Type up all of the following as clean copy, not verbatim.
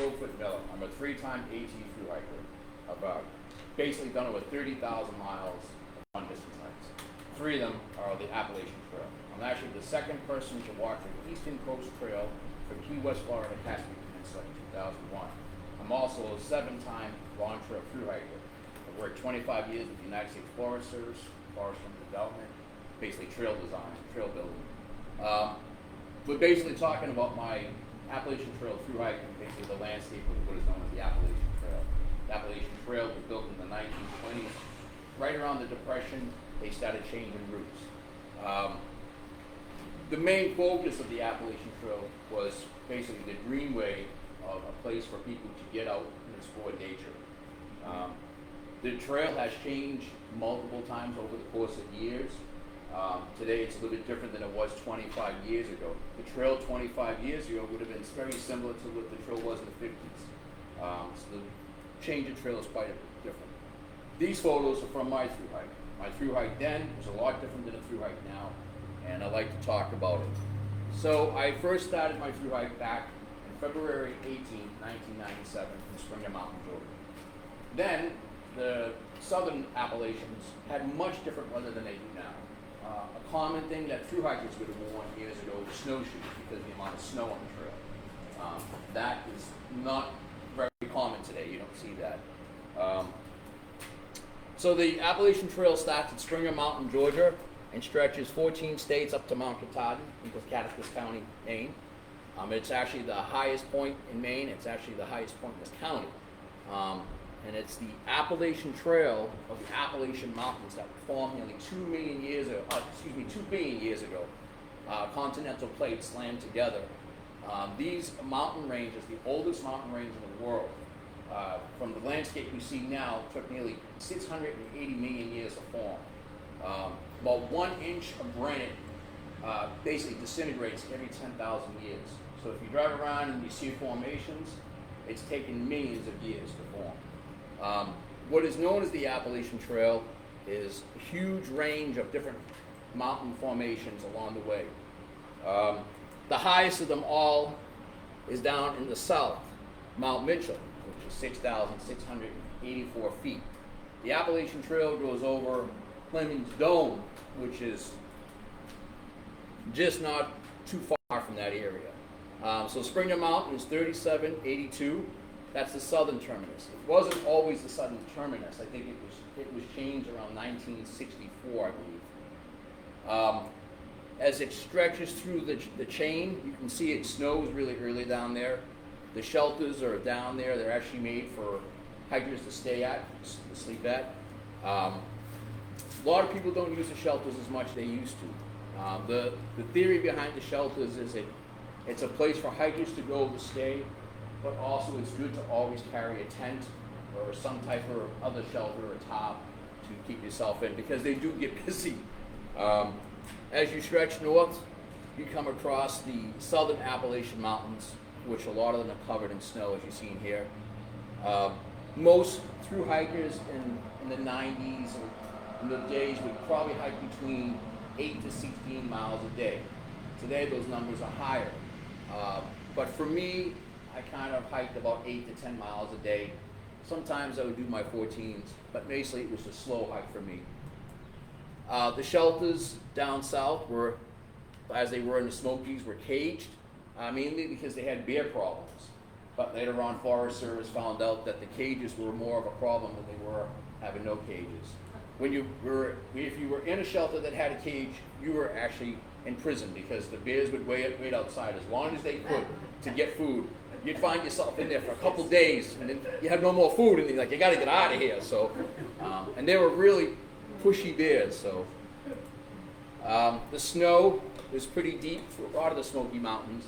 SlowFoot Miller. I'm a 3-time AT thru hiker. I've basically done over 30,000 miles of run distance hikes. 3 of them are the Appalachian Trail. I'm actually the second person to walk the Eastern Coast Trail from Key West, Florida to Cascade Peninsula in 2001. I'm also a 7-time long trail thru hiker. I've worked 25 years with the United States Forest Service, Forest and Development, basically trail design, trail building. We're basically talking about my Appalachian Trail thru hiking, basically the landscape of what is known as the Appalachian Trail. The Appalachian Trail was built in the 1920s. Right around the Depression, they started changing routes. The main focus of the Appalachian Trail was basically the greenway of a place for people to get out and explore nature. The trail has changed multiple times over the course of years. Today it's a little bit different than it was 25 years ago. The trail 25 years ago would have been very similar to what the trail was in the 50s. So the change of trail is quite a bit different. These photos are from my thru hike. My thru hike then was a lot different than a thru hike now, and I'd like to talk about it. So I first started my thru hike back on February 18, 1997 in Springer Mountain, Georgia. Then the southern Appalachians had much different weather than they do now. A common thing that thru hikers would have worn years ago was snowshoes because of the amount of snow on the trail. That is not very common today. You don't see that. So the Appalachian Trail starts at Springer Mountain, Georgia, and stretches 14 states up to Mount Katahdin in Piscataquis County, Maine. It's actually the highest point in Maine. It's actually the highest point in this county. And it's the Appalachian Trail of the Appalachian Mountains that were formed nearly 2 billion years ago. Continental plates slammed together. These mountain ranges, the oldest mountain range in the world, from the landscape we see now, took nearly 680 million years to form. About 1 inch of granite basically disintegrates every 10,000 years. So if you drive around and you see formations, it's taken millions of years to form. What is known as the Appalachian Trail is a huge range of different mountain formations along the way. The highest of them all is down in the south, Mount Mitchell, which is 6,684 feet. The Appalachian Trail goes over Fleming's Dome, which is just not too far from that area. So Springer Mountain is 3782. That's the southern terminus. It wasn't always the southern terminus. I think it was changed around 1964, I believe. As it stretches through the chain, you can see it snows really early down there. The shelters are down there. They're actually made for hikers to stay at, to sleep at. A lot of people don't use the shelters as much as they used to. The theory behind the shelters is it's a place for hikers to go to stay, but also it's good to always carry a tent or some type of other shelter or top to keep yourself in, because they do get busy. As you stretch north, you come across the southern Appalachian Mountains, which a lot of them are covered in snow, as you've seen here. Most thru hikers in the 90s or in the days would probably hike between 8 to 16 miles a day. Today those numbers are higher. But for me, I kind of hiked about 8 to 10 miles a day. Sometimes I would do my 14s, but basically it was a slow hike for me. The shelters down south were, as they were in the Smokies, were caged, mainly because they had bear problems. But later on, Forest Service found out that the cages were more of a problem than they were having no cages. If you were in a shelter that had a cage, you were actually in prison, because the bears would wait outside as long as they could to get food. You'd find yourself in there for a couple days, and then you have no more food, and you're like, you got to get out of here. So, and they were really pushy bears. So, the snow is pretty deep for a lot of the Smoky Mountains.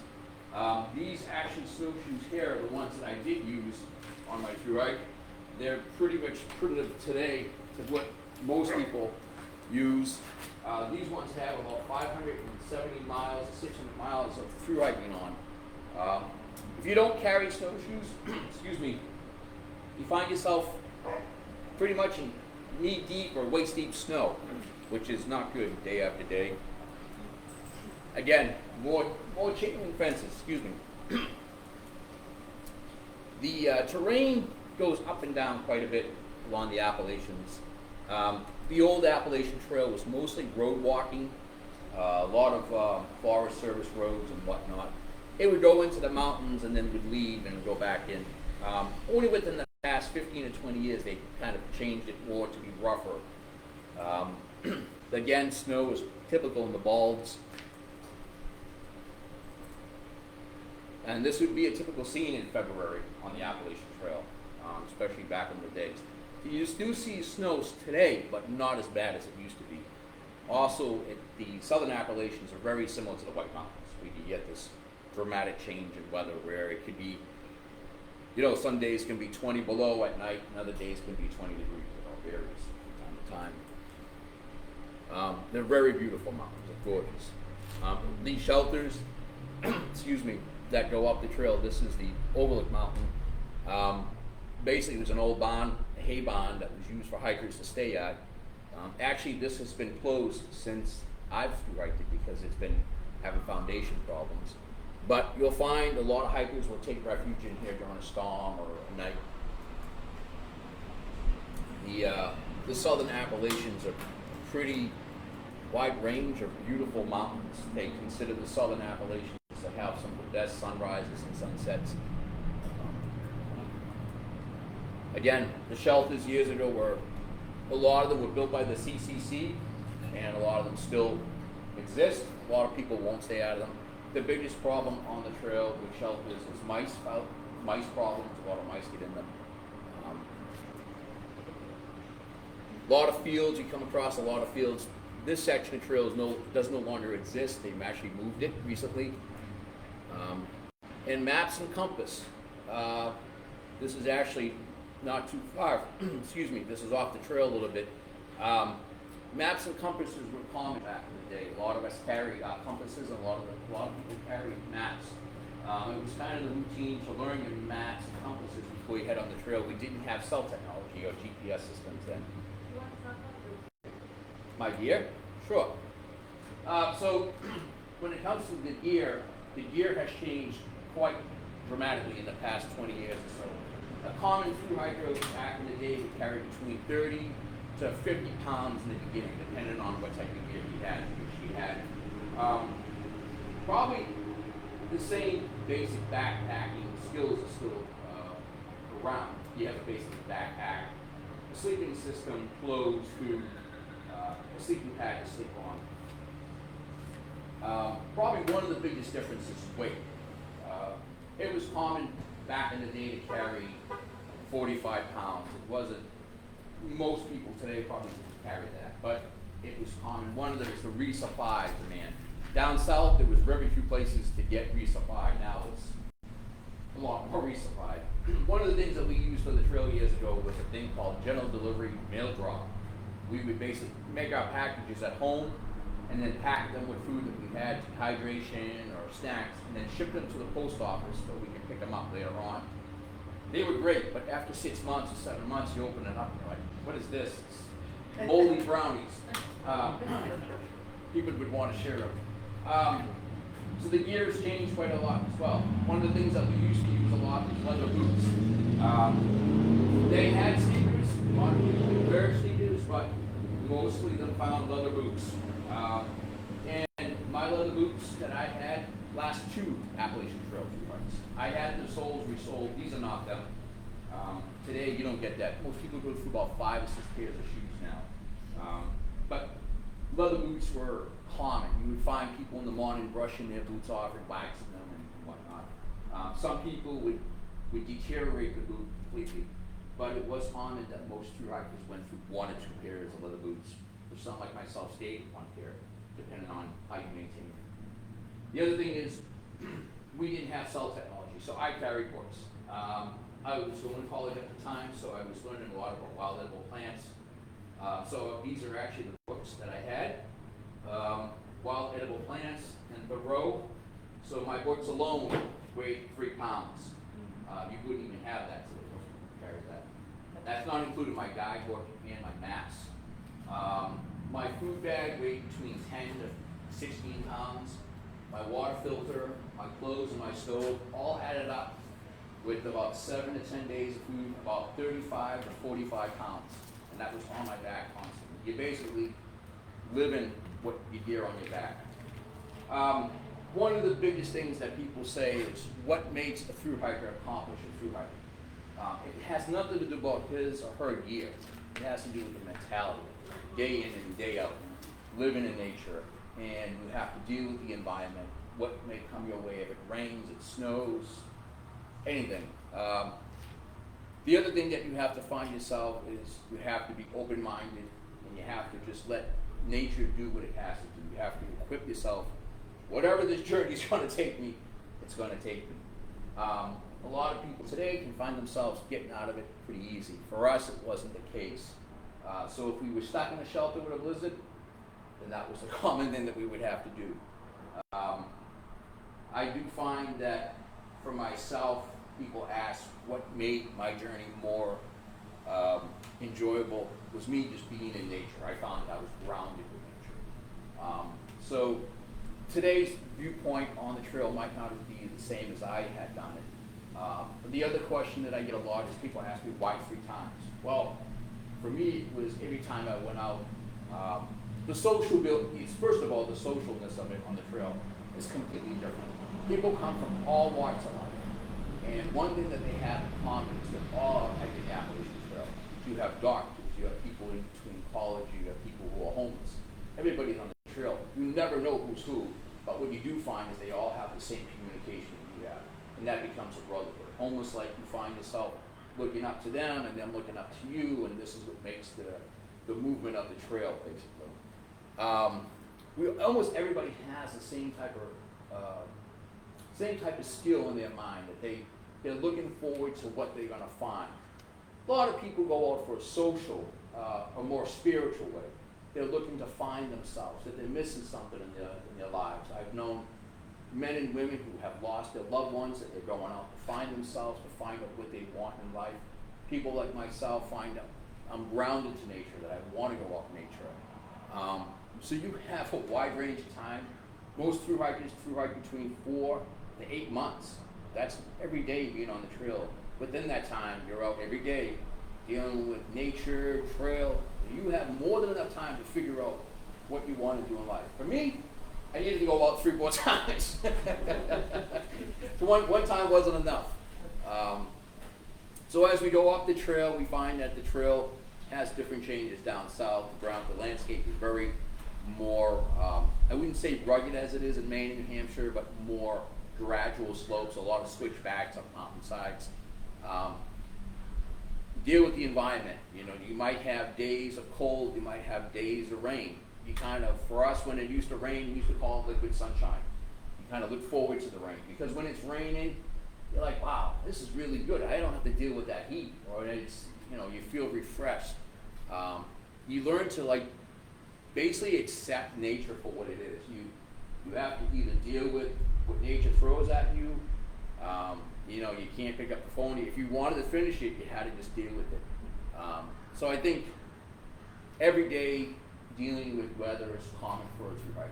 These actual snowshoes here are the ones that I did use on my thru hike. They're pretty much primitive today to what most people use. These ones have about 570 miles, 600 miles of thru hiking on. If you don't carry snowshoes, excuse me, you find yourself pretty much in knee-deep or waist-deep snow, which is not good day after day. Again, more chain link fences, excuse me. The terrain goes up and down quite a bit along the Appalachians. The old Appalachian Trail was mostly road walking, a lot of Forest Service roads and whatnot. It would go into the mountains and then would leave and go back in. Only within the past 15 to 20 years, they kind of changed it more to be rougher. Again, snow is typical in the balds. And this would be a typical scene in February on the Appalachian Trail, especially back in the days. You do see snows today, but not as bad as it used to be. Also, the southern Appalachians are very similar to the White Mountains. We can get this dramatic change in weather where it could be, you know, some days can be 20 below at night, and other days can be 20 degrees. It all varies from time to time. They're very beautiful mountains. They're gorgeous. These shelters, excuse me, that go up the trail. This is the Overlook Mountain. Basically, it was an old barn, a hay barn that was used for hikers to stay at. Actually, this has been closed since I've thru-hiked it because it's been having foundation problems. But you'll find a lot of hikers will take refuge in here during a storm or a night. The southern Appalachians are a pretty wide range of beautiful mountains. They consider the southern Appalachians to have some of the best sunrises and sunsets. Again, the shelters years ago were, a lot of them were built by the CCC, and a lot of them still exist. A lot of people won't stay out of them. The biggest problem on the trail with shelters is mice problems. A lot of mice get in them. A lot of fields, you come across a lot of fields. This section of trail does no longer exist. They've actually moved it recently. And maps and compass. This is actually not too far. Excuse me. This is off the trail a little bit. Maps and compasses were common back in the day. A lot of us carried compasses, and a lot of people carried maps. It was kind of the routine to learn your maps and compasses before you head on the trail. We didn't have cell technology or GPS systems then. My gear? Sure. So when it comes to the gear has changed quite dramatically in the past 20 years or so. A common thru hiker back in the day would carry between 30 to 50 pounds in the beginning, depending on what type of gear he had, or she had. Probably the same basic backpacking skills are still around. You have a basic backpack, a sleeping system, clothes, food, a sleeping pad to sleep on. Probably one of the biggest differences is weight. It was common back in the day to carry 45 pounds. It wasn't, most people today probably didn't carry that, but it was common. One of them is the resupply demand. Down south, there was very few places to get resupply. Now it's a lot more resupply. One of the things that we used for the trail years ago was a thing called general delivery mail drop. We would basically make our packages at home and then pack them with food that we had, hydration or snacks, and then ship them to the post office so we could pick them up later on. They were great, but after 6 months or 7 months, you open it up and you're like, what is this? It's moldy brownies. People would want to share them. So the gear has changed quite a lot as well. One of the things that we used to use a lot was leather boots. They had sneakers, a lot of people would wear sneakers, but mostly they found leather boots. And my leather boots that I had last 2 Appalachian Trail Thru hikes. I had the soles resoled. These are not them. Today you don't get that. Most people go through about 5 or 6 pairs of shoes now. But leather boots were common. You would find people in the morning brushing their boots off and waxing them and whatnot. Some people would deteriorate the boot completely, but it was common that most thru hikers went through 1 or 2 pairs of leather boots. For some like myself, stayed with 1 pair, depending on how you maintain it. The other thing is, we didn't have cell technology, so I carried books. I was going to college at the time, so I was learning a lot about wild edible plants. So these are actually the books that I had. Wild edible plants and Thoreau. So my books alone weighed 3 pounds. You wouldn't even have that today. Carry that. That's not including my guidebook and my maps. My food bag weighed between 10 to 16 pounds. My water filter, my clothes, and my stove all added up with about 7 to 10 days of food, about 35 to 45 pounds. And that was on my back constantly. You're basically living what you gear on your back. One of the biggest things that people say is what makes a thru hiker accomplish a thru hiker. It has nothing to do about his or her gear. It has to do with the mentality, day in and day out, living in nature, and you have to deal with the environment, what may come your way if it rains, it snows, anything. The other thing that you have to find yourself is you have to be open-minded, and you have to just let nature do what it has to do. You have to equip yourself. Whatever this journey is going to take me, it's going to take me. A lot of people today can find themselves getting out of it pretty easy. For us, it wasn't the case. So if we were stuck in a shelter with a blizzard, then that was a common thing that we would have to do. I do find that for myself, people ask what made my journey more enjoyable was me just being in nature. I found that I was grounded with nature. So today's viewpoint on the trail might not be the same as I had done it. But the other question that I get a lot is people ask me why 3 times. Well, for me, it was every time I went out, the social abilities, first of all, the socialness of it on the trail is completely different. People come from all walks of life. And one thing that they have in common is that all hiking the Appalachian Trail. You have doctors, you have people in between college, you have people who are homeless. Everybody's on the trail. You never know who's who, but what you do find is they all have the same communication that you have. And that becomes a brotherhood. Almost like you find yourself looking up to them and them looking up to you, and this is what makes the movement of the trail, basically. Almost everybody has the same type of skill in their mind that they're looking forward to what they're going to find. A lot of people go out for a social, a more spiritual way. They're looking to find themselves, that they're missing something in their lives. I've known men and women who have lost their loved ones, that they're going out to find themselves, to find out what they want in life. People like myself find out I'm grounded to nature, that I want to go out in nature. So you have a wide range of time. Most thru hikers thru hike between 4 to 8 months. That's every day being on the trail. Within that time, you're out every day dealing with nature, trail. You have more than enough time to figure out what you want to do in life. For me, I needed to go out 3 more times. So one time wasn't enough. So as we go up the trail, we find that the trail has different changes down south. The landscape is very more, I wouldn't say rugged as it is in Maine and New Hampshire, but more gradual slopes, a lot of switchbacks up mountainsides. Deal with the environment. You might have days of cold, you might have days of rain. You for us, when it used to rain, we used to call it liquid sunshine. You kind of look forward to the rain, because when it's raining, you're like, wow, this is really good. I don't have to deal with that heat, or it's, you feel refreshed. You learn to basically accept nature for what it is. You have to either deal with what nature throws at you. You can't pick up the phone. If you wanted to finish it, you had to just deal with it. So I think every day dealing with weather is common for a thru hiker.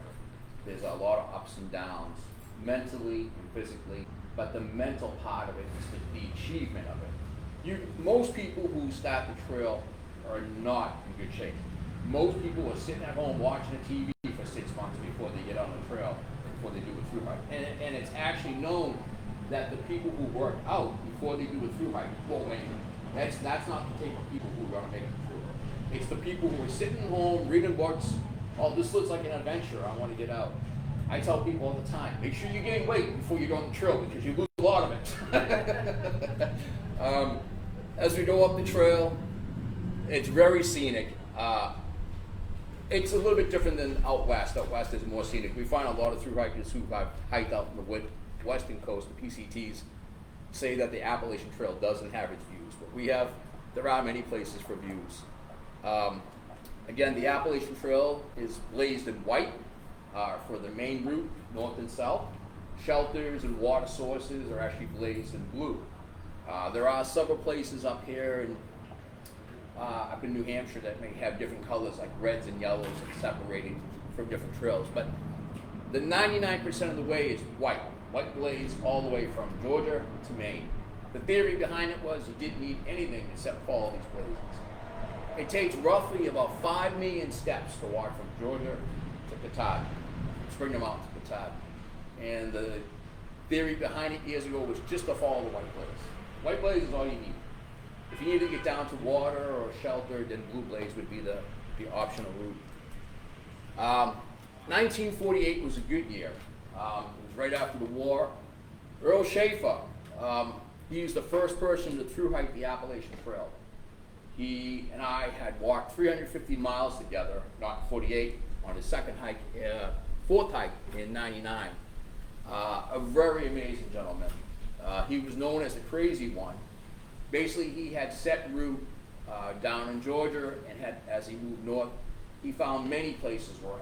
There's a lot of ups and downs, mentally and physically, but the mental part of it is the achievement of it. Most people who start the trail are not in good shape. Most people are sitting at home watching a TV for 6 months before they get on the trail, before they do a thru hike. And it's actually known that the people who work out before they do a thru hike won't make it. That's not the type of people who are going to make it through. It's the people who are sitting at home reading books. Oh, this looks like an adventure. I want to get out. I tell people all the time, make sure you gain weight before you go on the trail, because you lose a lot of it. As we go up the trail, it's very scenic. It's a little bit different than out west. Out west is more scenic. We find a lot of thru hikers who have hiked out on the western coast, the PCTs, say that the Appalachian Trail doesn't have its views, but there are many places for views. Again, the Appalachian Trail is blazed in white for the main route, north and south. Shelters and water sources are actually blazed in blue. There are several places up here up in New Hampshire that may have different colors, like reds and yellows, and separating from different trails. But the 99% of the way is white blaze all the way from Georgia to Maine. The theory behind it was you didn't need anything except follow these blazes. It takes roughly about 5 million steps to walk from Georgia to Katahdin, Springer Mountain to Katahdin. And the theory behind it years ago was just to follow the white blaze. White blaze is all you need. If you need to get down to water or shelter, then blue blaze would be the optional route. 1948 was a good year. It was right after the war. Earl Schaefer, he was the first person to thru hike the Appalachian Trail. He and I had walked 350 miles together, not 48, on his second hike, fourth hike in '99. A very amazing gentleman. He was known as the crazy one. Basically, he had set route down in Georgia, and as he moved north, he found many places were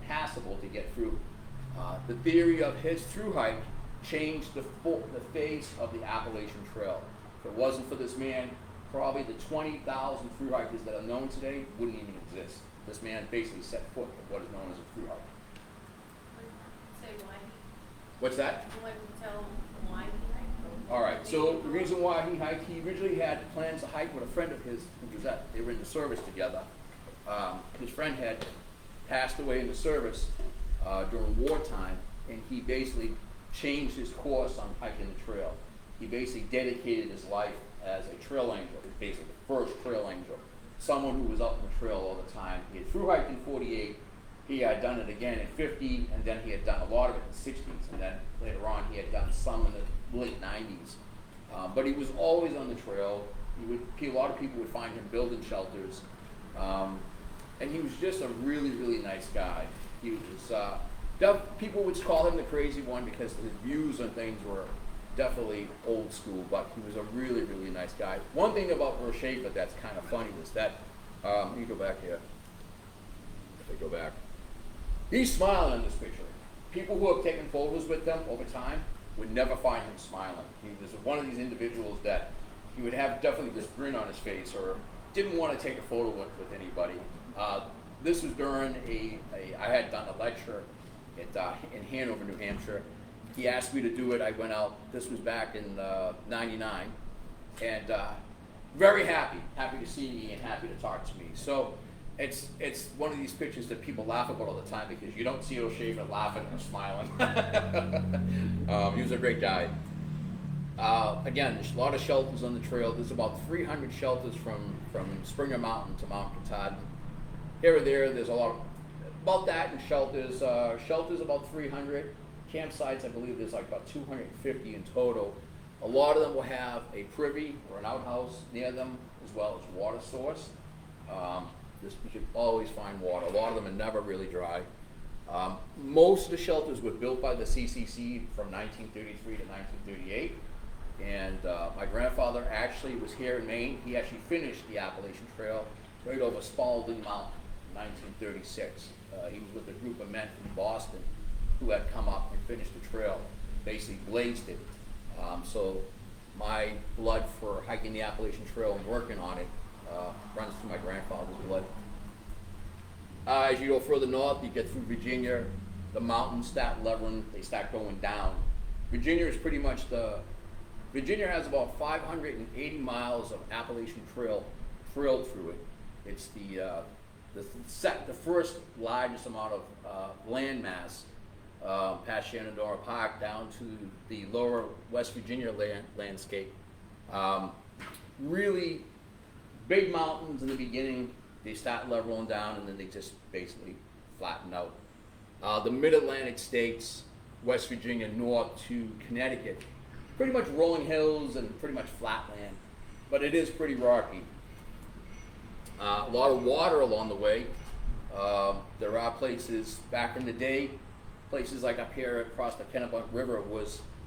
impassable to get through. The theory of his thru hike changed the face of the Appalachian Trail. If it wasn't for this man, probably the 20,000 thru hikers that are known today wouldn't even exist. This man basically set foot in what is known as a thru hike. Say why? What's that? You want to tell why he hiked? All right, so the reason why he hiked, he originally had plans to hike with a friend of his who was they were in the service together. His friend had passed away in the service during wartime, and he basically changed his course on hiking the trail. He basically dedicated his life as a trail angel, basically the first trail angel, someone who was up on the trail all the time. He had thru hiked in 48, he had done it again in 50, and then he had done a lot of it in the 60s, and then later on he had done some in the late 90s. But he was always on the trail. A lot of people would find him building shelters, and he was just a really, really nice guy. He was, people would call him the crazy one because his views on things were definitely old school, but he was a really, really nice guy. One thing about Earl Schaefer that's kind of funny was that, let me go back here. If I go back. He's smiling in this picture. People who have taken photos with him over time would never find him smiling. He was one of these individuals that he would have definitely this grin on his face or didn't want to take a photo with anybody. This was during I had done a lecture in Hanover, New Hampshire. He asked me to do it. I went out. This was back in '99, and very happy to see me and happy to talk to me. So it's one of these pictures that people laugh about all the time because you don't see Earl Schaefer laughing or smiling. He was a great guy. Again, there's a lot of shelters on the trail. There's about 300 shelters from Springer Mountain to Mount Katahdin. Here or there, there's a lot about that in shelters. Shelters about 300. Campsites, I believe there's like about 250 in total. A lot of them will have a privy or an outhouse near them, as well as water source. You should always find water. A lot of them are never really dry. Most of the shelters were built by the CCC from 1933 to 1938. And my grandfather actually was here in Maine. He actually finished the Appalachian Trail right over Spalding Mountain in 1936. He was with a group of men from Boston who had come up and finished the trail, basically blazed it. So my blood for hiking the Appalachian Trail and working on it runs through my grandfather's blood. As you go further north, you get through Virginia, the mountains start leveling, they start going down. Virginia is pretty much Virginia has about 580 miles of Appalachian Trail through it. It's the first largest amount of land mass past Shenandoah Park down to the lower West Virginia landscape. Really big mountains in the beginning, they start leveling down and then they just basically flatten out. The mid-Atlantic states, West Virginia north to Connecticut, pretty much rolling hills and pretty much flat land, but it is pretty rocky. A lot of water along the way. There are places back in the day, places like up here across the Kennebuck River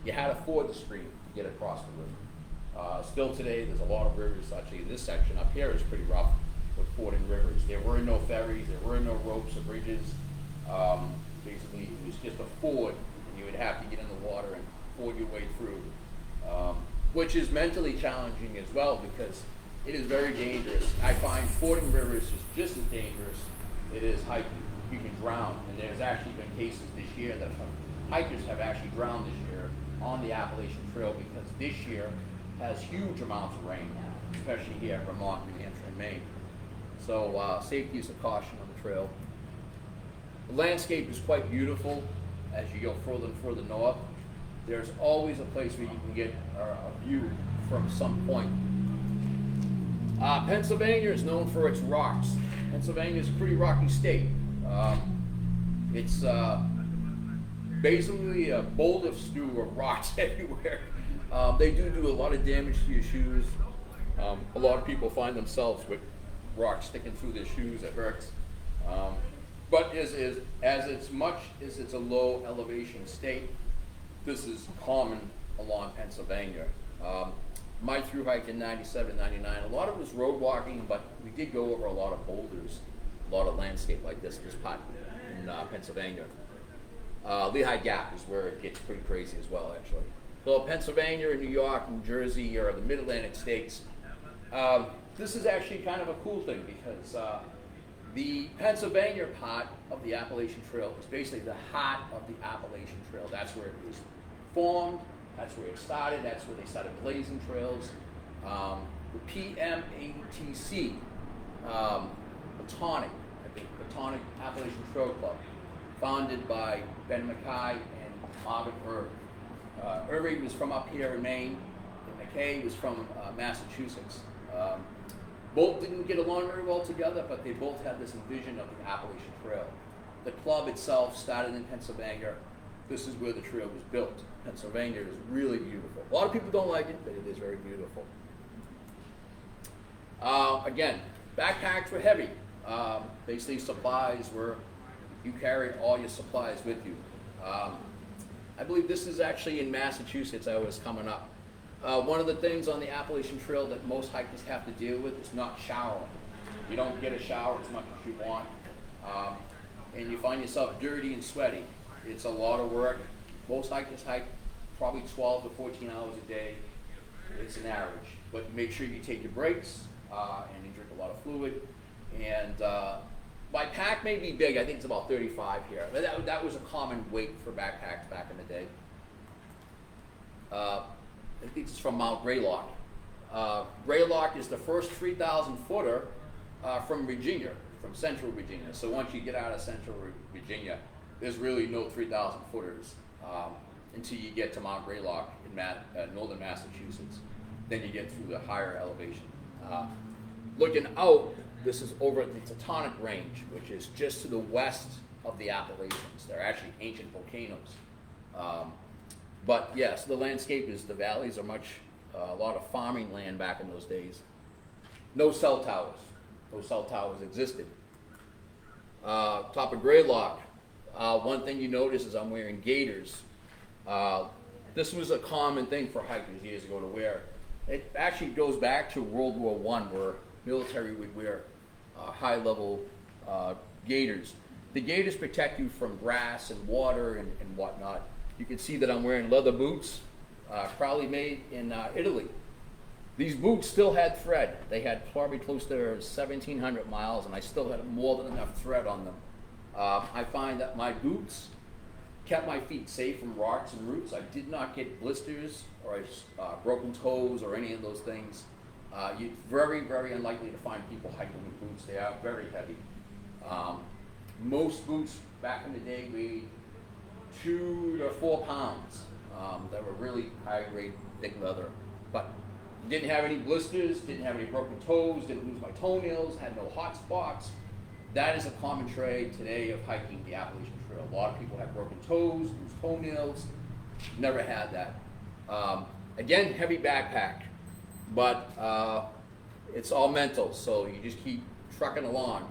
you had to ford the stream to get across the river. Still today, there's a lot of rivers. Actually, this section up here is pretty rough with fording rivers. There were no ferries, there were no ropes or bridges. Basically, it was just a ford, and you would have to get in the water and ford your way through, which is mentally challenging as well because it is very dangerous. I find fording rivers is just as dangerous it is hiking. You can drown, and there's actually been cases this year that hikers have actually drowned this year on the Appalachian Trail because this year has huge amounts of rain, especially here in Vermont, New Hampshire, and Maine. So safety is a caution on the trail. The landscape is quite beautiful as you go further and further north. There's always a place where you can get a view from some point. Pennsylvania is known for its rocks. Pennsylvania is a pretty rocky state. It's basically a boulder stew of rocks everywhere. They do a lot of damage to your shoes. A lot of people find themselves with rocks sticking through their shoes. It hurts. But as much as it's a low elevation state, this is common along Pennsylvania. My through hike in 97, 99, a lot of it was road walking, but we did go over a lot of boulders, a lot of landscape like this part in Pennsylvania. Lehigh Gap is where it gets pretty crazy as well, actually. So Pennsylvania, New York, New Jersey are the mid-Atlantic states. This is actually kind of a cool thing because the Pennsylvania part of the Appalachian Trail is basically the heart of the Appalachian Trail. That's where it was formed, that's where it started, that's where they started blazing trails. The PMATC, Platonic Appalachian Trail Club, founded by Ben Mackay and Marvin Irving. Irving was from up here in Maine, and Mackay was from Massachusetts. Both didn't get along very well together, but they both had this vision of the Appalachian Trail. The club itself started in Pennsylvania. This is where the trail was built. Pennsylvania is really beautiful. A lot of people don't like it, but it is very beautiful. Again, backpacks were heavy. Basically supplies were, you carried all your supplies with you. I believe this is actually in Massachusetts. I was coming up. One of the things on the Appalachian Trail that most hikers have to deal with is not showering. You don't get a shower as much as you want, and you find yourself dirty and sweaty. It's a lot of work. Most hikers hike probably 12 to 14 hours a day. It's an average, but make sure you take your breaks and you drink a lot of fluid. And my pack may be big. I think it's about 35 here. But that was a common weight for backpacks back in the day. I think it's from Mount Greylock. Greylock is the first 3,000 footer from Virginia, from central Virginia. So once you get out of central Virginia, there's really no 3,000 footers until you get to Mount Greylock in northern Massachusetts. Then you get through the higher elevation. Looking out, this is over at the Teutonic Range, which is just to the west of the Appalachians. They're actually ancient volcanoes. But yes, the landscape is, the valleys are a lot of farming land back in those days. No cell towers. No cell towers existed. Top of Greylock, one thing you notice is I'm wearing gaiters. This was a common thing for hikers years ago to wear. It actually goes back to World War I, where military would wear high-level gaiters. The gaiters protect you from grass and water and whatnot. You can see that I'm wearing leather boots, probably made in Italy. These boots still had thread. They had probably close to 1,700 miles, and I still had more than enough thread on them. I find that my boots kept my feet safe from rocks and roots. I did not get blisters or broken toes or any of those things. You're very, very unlikely to find people hiking with boots. They are very heavy. Most boots back in the day weighed 2 to 4 pounds. That were really high-grade, thick leather. But didn't have any blisters, didn't have any broken toes, didn't lose my toenails, had no hot spots. That is a common trait today of hiking the Appalachian Trail. A lot of people have broken toes, lose toenails. Never had that. Again, heavy backpack, but it's all mental, so you just keep trucking along.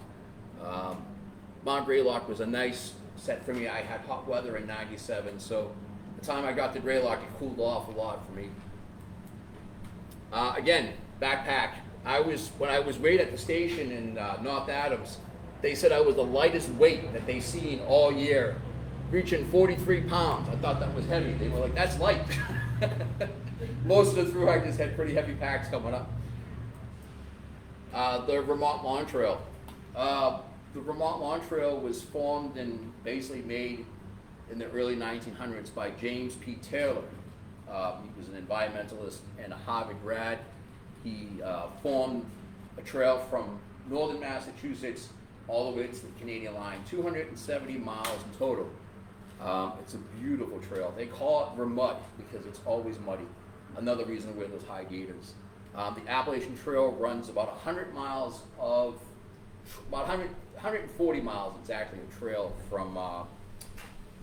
Mount Greylock was a nice set for me. I had hot weather in 97, so the time I got to Greylock, it cooled off a lot for me. Again, backpack. When I was weighed at the station in North Adams, they said I was the lightest weight that they seen all year, reaching 43 pounds. I thought that was heavy. They were like, that's light. Most of the thru hikers had pretty heavy packs coming up. The Vermont Lawn Trail. The Vermont Lawn Trail was formed and basically made in the early 1900s by James P. Taylor. He was an environmentalist and a Harvard grad. He formed a trail from northern Massachusetts all the way to the Canadian line, 270 miles in total. It's a beautiful trail. They call it Vermud because it's always muddy. Another reason to wear those high gaiters. The Appalachian Trail runs about 100 miles of, about 140 miles exactly of trail from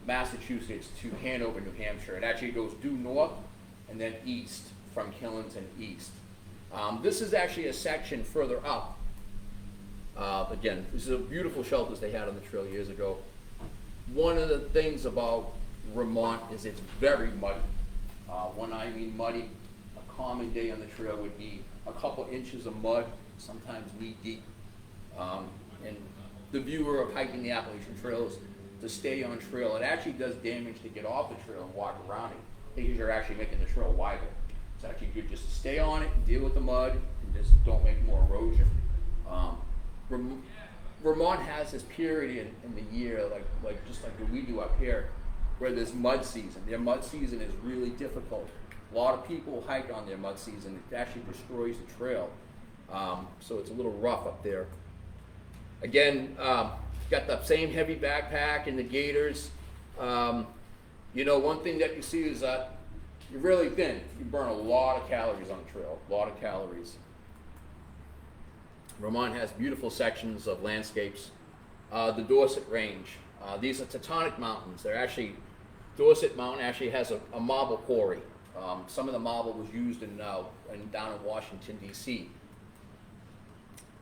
Massachusetts to Hanover, New Hampshire. It actually goes due north and then east from Killington east. This is actually a section further up. Again, this is a beautiful shelters they had on the trail years ago. One of the things about Vermont is it's very muddy. When I mean muddy, a common day on the trail would be a couple inches of mud, sometimes knee deep. And the viewer of hiking the Appalachian Trail is to stay on trail. It actually does damage to get off the trail and walk around it because you're actually making the trail wider. It's actually good just to stay on it and deal with the mud and just don't make more erosion. Vermont has this period in the year, like just like what we do up here, where there's mud season. Their mud season is really difficult. A lot of people hike on their mud season. It actually destroys the trail. So it's a little rough up there. Again, got the same heavy backpack and the gaiters. You know, one thing that you see is that you're really thin. You burn a lot of calories on the trail, a lot of calories. Vermont has beautiful sections of landscapes. The Dorset Range. These are tectonic mountains. They're actually, Dorset Mountain actually has a marble quarry. Some of the marble was used down in Washington, D.C.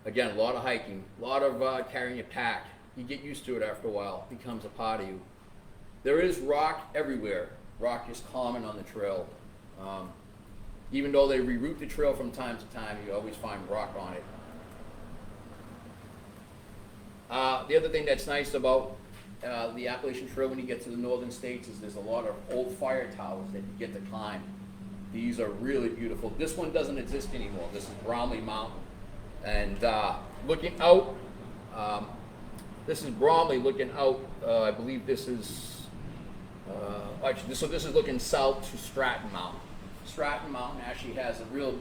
Again, a lot of hiking, a lot of carrying your pack. You get used to it after a while. It becomes a part of you. There is rock everywhere. Rock is common on the trail. Even though they reroute the trail from time to time, you always find rock on it. The other thing that's nice about the Appalachian Trail when you get to the northern states is there's a lot of old fire towers that you get to climb. These are really beautiful. This one doesn't exist anymore. This is Bromley Mountain. And looking out, this is Bromley looking out. I believe this is, so this is looking south to Stratton Mountain. Stratton Mountain actually has a real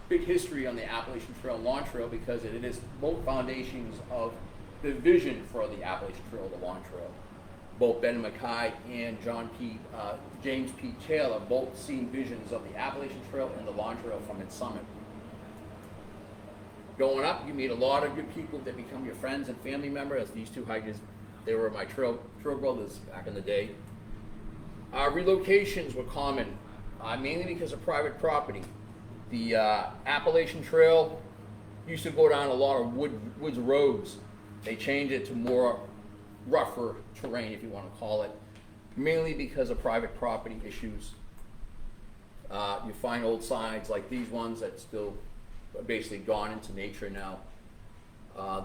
big history on the Appalachian Trail Lawn Trail because it is both foundations of the vision for the Appalachian Trail, the Lawn Trail. Both Ben Mackay and James P. Taylor both seen visions of the Appalachian Trail and the Lawn Trail from its summit. Going up, you meet a lot of good people that become your friends and family members. These two hikers, they were my trail brothers back in the day. Relocations were common, mainly because of private property. The Appalachian Trail used to go down a lot of woods roads. They changed it to more rougher terrain, if you want to call it, mainly because of private property issues. You find old signs like these ones that still are basically gone into nature now.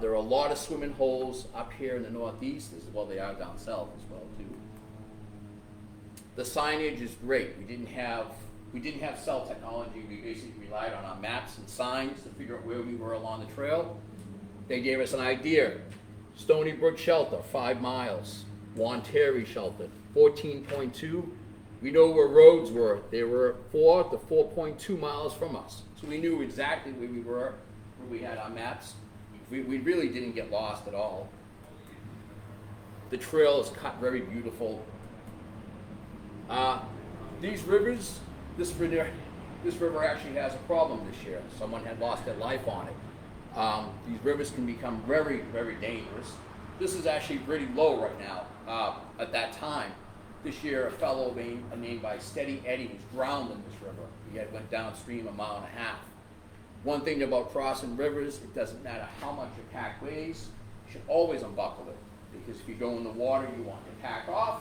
There are a lot of swimming holes up here in the Northeast as well. They are down south as well too. The signage is great. We didn't have cell technology. We basically relied on our maps and signs to figure out where we were along the trail. They gave us an idea. Stony Brook Shelter, 5 miles. Wanterry Shelter, 14.2. We know where roads were. They were 4 to 4.2 miles from us. So we knew exactly where we were, where we had our maps. We really didn't get lost at all. The trail is cut very beautiful. These rivers, this river actually has a problem this year. Someone had lost their life on it. These rivers can become very, very dangerous. This is actually pretty low right now. At that time, this year, a fellow named by Steady Eddie was drowned in this river. He had went downstream 1.5 miles. One thing about crossing rivers, it doesn't matter how much your pack weighs, you should always unbuckle it. Because if you go in the water, you want your pack off,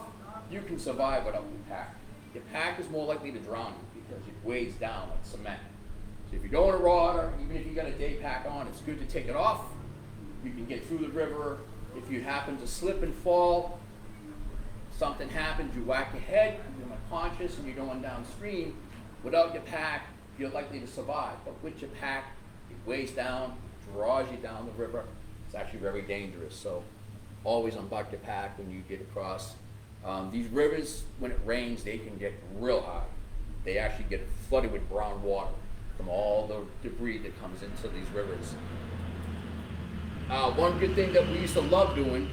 you can survive without your pack. Your pack is more likely to drown you because it weighs down like cement. So if you go in the water, even if you got a day pack on, it's good to take it off. You can get through the river. If you happen to slip and fall, something happens, you whack your head, you're unconscious, and you're going downstream. Without your pack, you're likely to survive. But with your pack, it weighs down, draws you down the river. It's actually very dangerous. So always unbuckle your pack when you get across. These rivers, when it rains, they can get real high. they actually get flooded with brown water from all the debris that comes into these rivers. One good thing that we used to love doing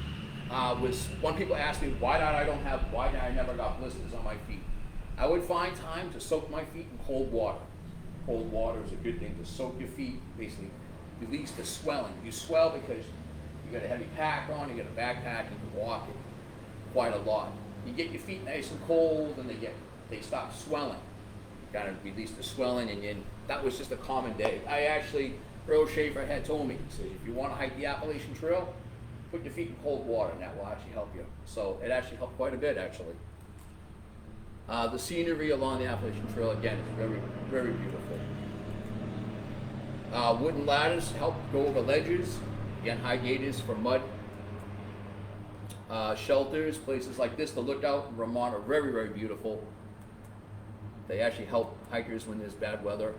was when people asked me why did I never got blisters on my feet. I would find time to soak my feet in cold water. Cold water is a good thing to soak your feet, basically release the swelling. You swell because you got a heavy pack on, you got a backpack, you can walk it quite a lot. You get your feet nice and cold and they stop swelling. Kind of release the swelling, and then that was just a common day. Earl Schaefer had told me, he said, if you want to hike the Appalachian Trail, put your feet in cold water and that will actually help you. So it actually helped quite a bit, actually. The scenery along the Appalachian Trail, again, is very, very beautiful. Wooden ladders help go over ledges. Again, high gators for mud. Shelters, places like this, the lookout in Vermont are very, very beautiful. They actually help hikers when there's bad weather.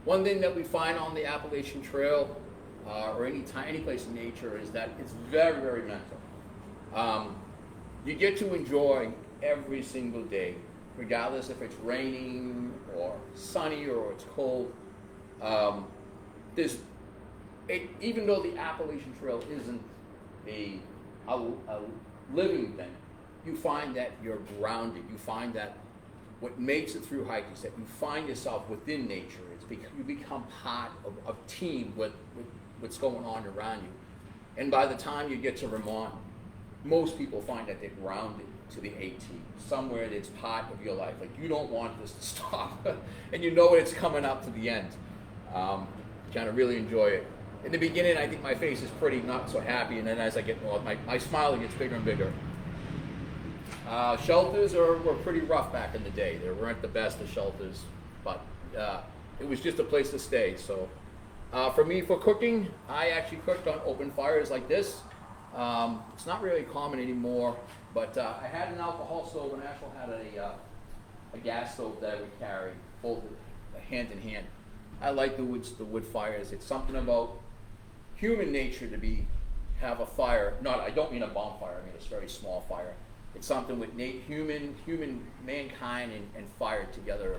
One thing that we find on the Appalachian Trail, or any place in nature, is that it's very, very mental. You get to enjoy every single day, regardless if it's raining or sunny or it's cold. Even though the Appalachian Trail isn't a living thing, you find that you're grounded. You find that what makes it through hike is that you find yourself within nature. You become part of a team with what's going on around you. And by the time you get to Vermont, most people find that they're grounded to the AT, somewhere that's part of your life. Like, you don't want this to stop, and you know it's coming up to the end. Kind of really enjoy it. In the beginning, I think my face is pretty not so happy, and then as I get more, my smile gets bigger and bigger. Shelters were pretty rough back in the day. They weren't the best of shelters, but it was just a place to stay. So for me, for cooking, I actually cooked on open fires like this. It's not really common anymore, but I had an alcohol stove, and Asheville had a gas stove that I would carry, both hand in hand. I like the wood fires. It's something about human nature to have a fire. I don't mean a bonfire. I mean a very small fire. It's something with human mankind and fire together.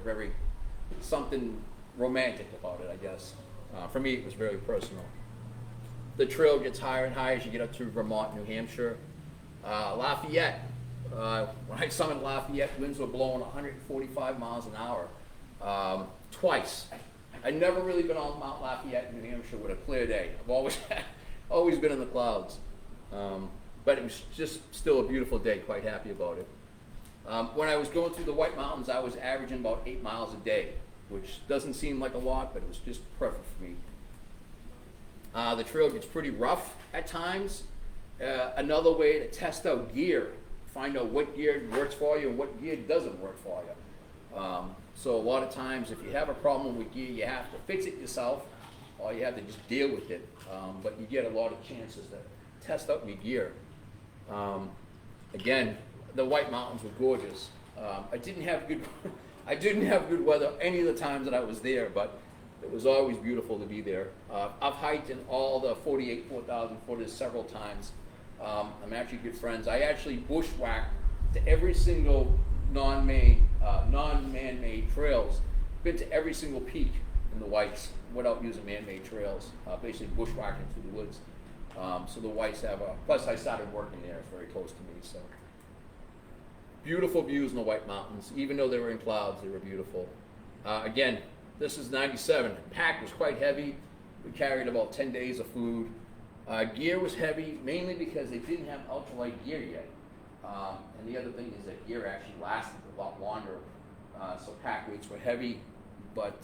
Something romantic about it, I guess. For me, it was very personal. The trail gets higher and higher as you get up through Vermont, New Hampshire. Lafayette. When I summited Lafayette, winds were blowing 145 miles an hour. Twice. I'd never really been on Mount Lafayette, New Hampshire, with a clear day. I've always been in the clouds. But it was just still a beautiful day, quite happy about it. When I was going through the White Mountains, I was averaging about 8 miles a day, which doesn't seem like a lot, but it was just perfect for me. The trail gets pretty rough at times. Another way to test out gear, find out what gear works for you and what gear doesn't work for you. So a lot of times, if you have a problem with gear, you have to fix it yourself, or you have to just deal with it. But you get a lot of chances to test out your gear. Again, the White Mountains were gorgeous. I didn't have good weather any of the times that I was there, but it was always beautiful to be there. I've hiked in all the 4,000 footers several times. I'm actually good friends. I actually bushwhacked to every single non-man-made trails. Been to every single peak in the Whites without using man-made trails. Basically bushwhacking through the woods. So the Whites plus I started working there, it's very close to me, so. Beautiful views in the White Mountains. Even though they were in clouds, they were beautiful. Again, this is 97. The pack was quite heavy. We carried about 10 days of food. Gear was heavy, mainly because they didn't have ultralight gear yet. And the other thing is that gear actually lasted a lot longer. So pack weights were heavy, but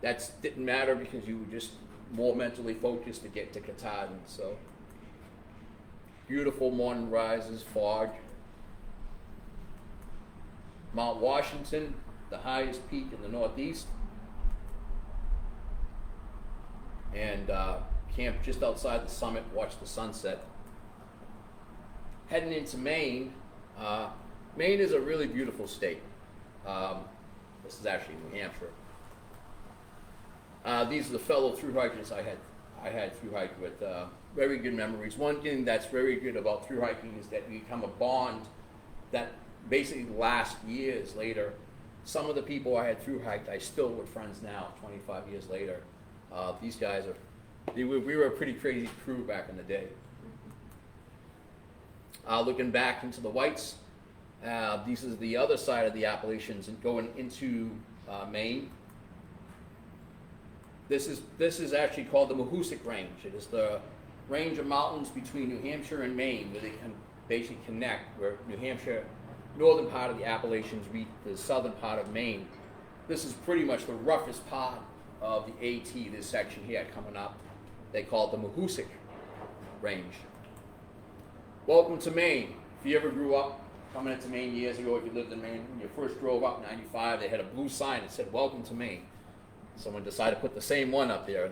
that didn't matter because you were just more mentally focused to get to Katahdin. So beautiful morning rises, fog. Mount Washington, the highest peak in the Northeast, and camped just outside the summit, watched the sunset. Heading into Maine. Maine is a really beautiful state. This is actually New Hampshire. These are the fellow thru hikers I had thru hike with. Very good memories. One thing that's very good about thru hiking is that you become a bond that basically lasts years later. Some of the people I had through hiked, I still with friends now, 25 years later. These guys we were a pretty crazy crew back in the day. Looking back into the whites, this is the other side of the Appalachians and going into Maine. This is actually called the Mahoosic Range. It is the range of mountains between New Hampshire and Maine where they can basically connect, where New Hampshire, northern part of the Appalachians meet the southern part of Maine. This is pretty much the roughest part of the AT, this section here coming up. They call it the Mahoosic Range. Welcome to Maine. If you ever grew up coming into Maine years ago, if you lived in Maine, when you first drove up 95, they had a blue sign that said, "Welcome to Maine." Someone decided to put the same one up there,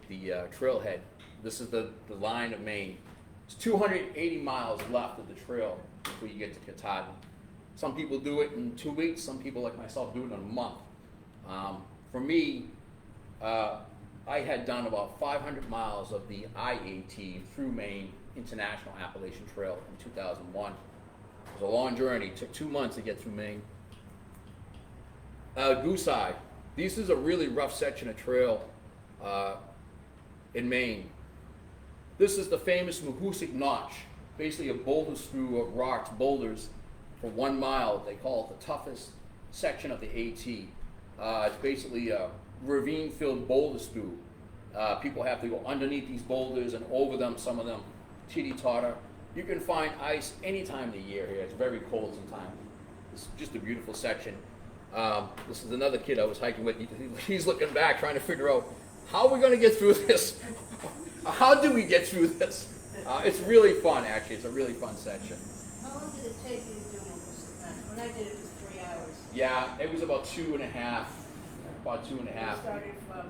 the trailhead. This is the line of Maine. It's 280 miles left of the trail before you get to Katahdin. Some people do it in 2 weeks. Some people, like myself, do it in a month. For me, I had done about 500 miles of the IAT through Maine International Appalachian Trail in 2001. It was a long journey. It took 2 months to get through Maine. Goose Eye. This is a really rough section of trail in Maine. This is the famous Mahoosic Notch, basically a boulder strew of rocks, boulders, for 1 mile. They call it the toughest section of the AT. It's basically a ravine-filled boulder strew. People have to go underneath these boulders and over them, some of them titty-totter. You can find ice any time of the year here. It's very cold sometimes. It's just a beautiful section. This is another kid I was hiking with. He's looking back, trying to figure out, how are we going to get through this? How do we get through this? It's really fun, actually. It's a really fun section. How long did it take you to do it? When I did it, it was 3 hours. Yeah, it was about 2.5. About 2.5. We started from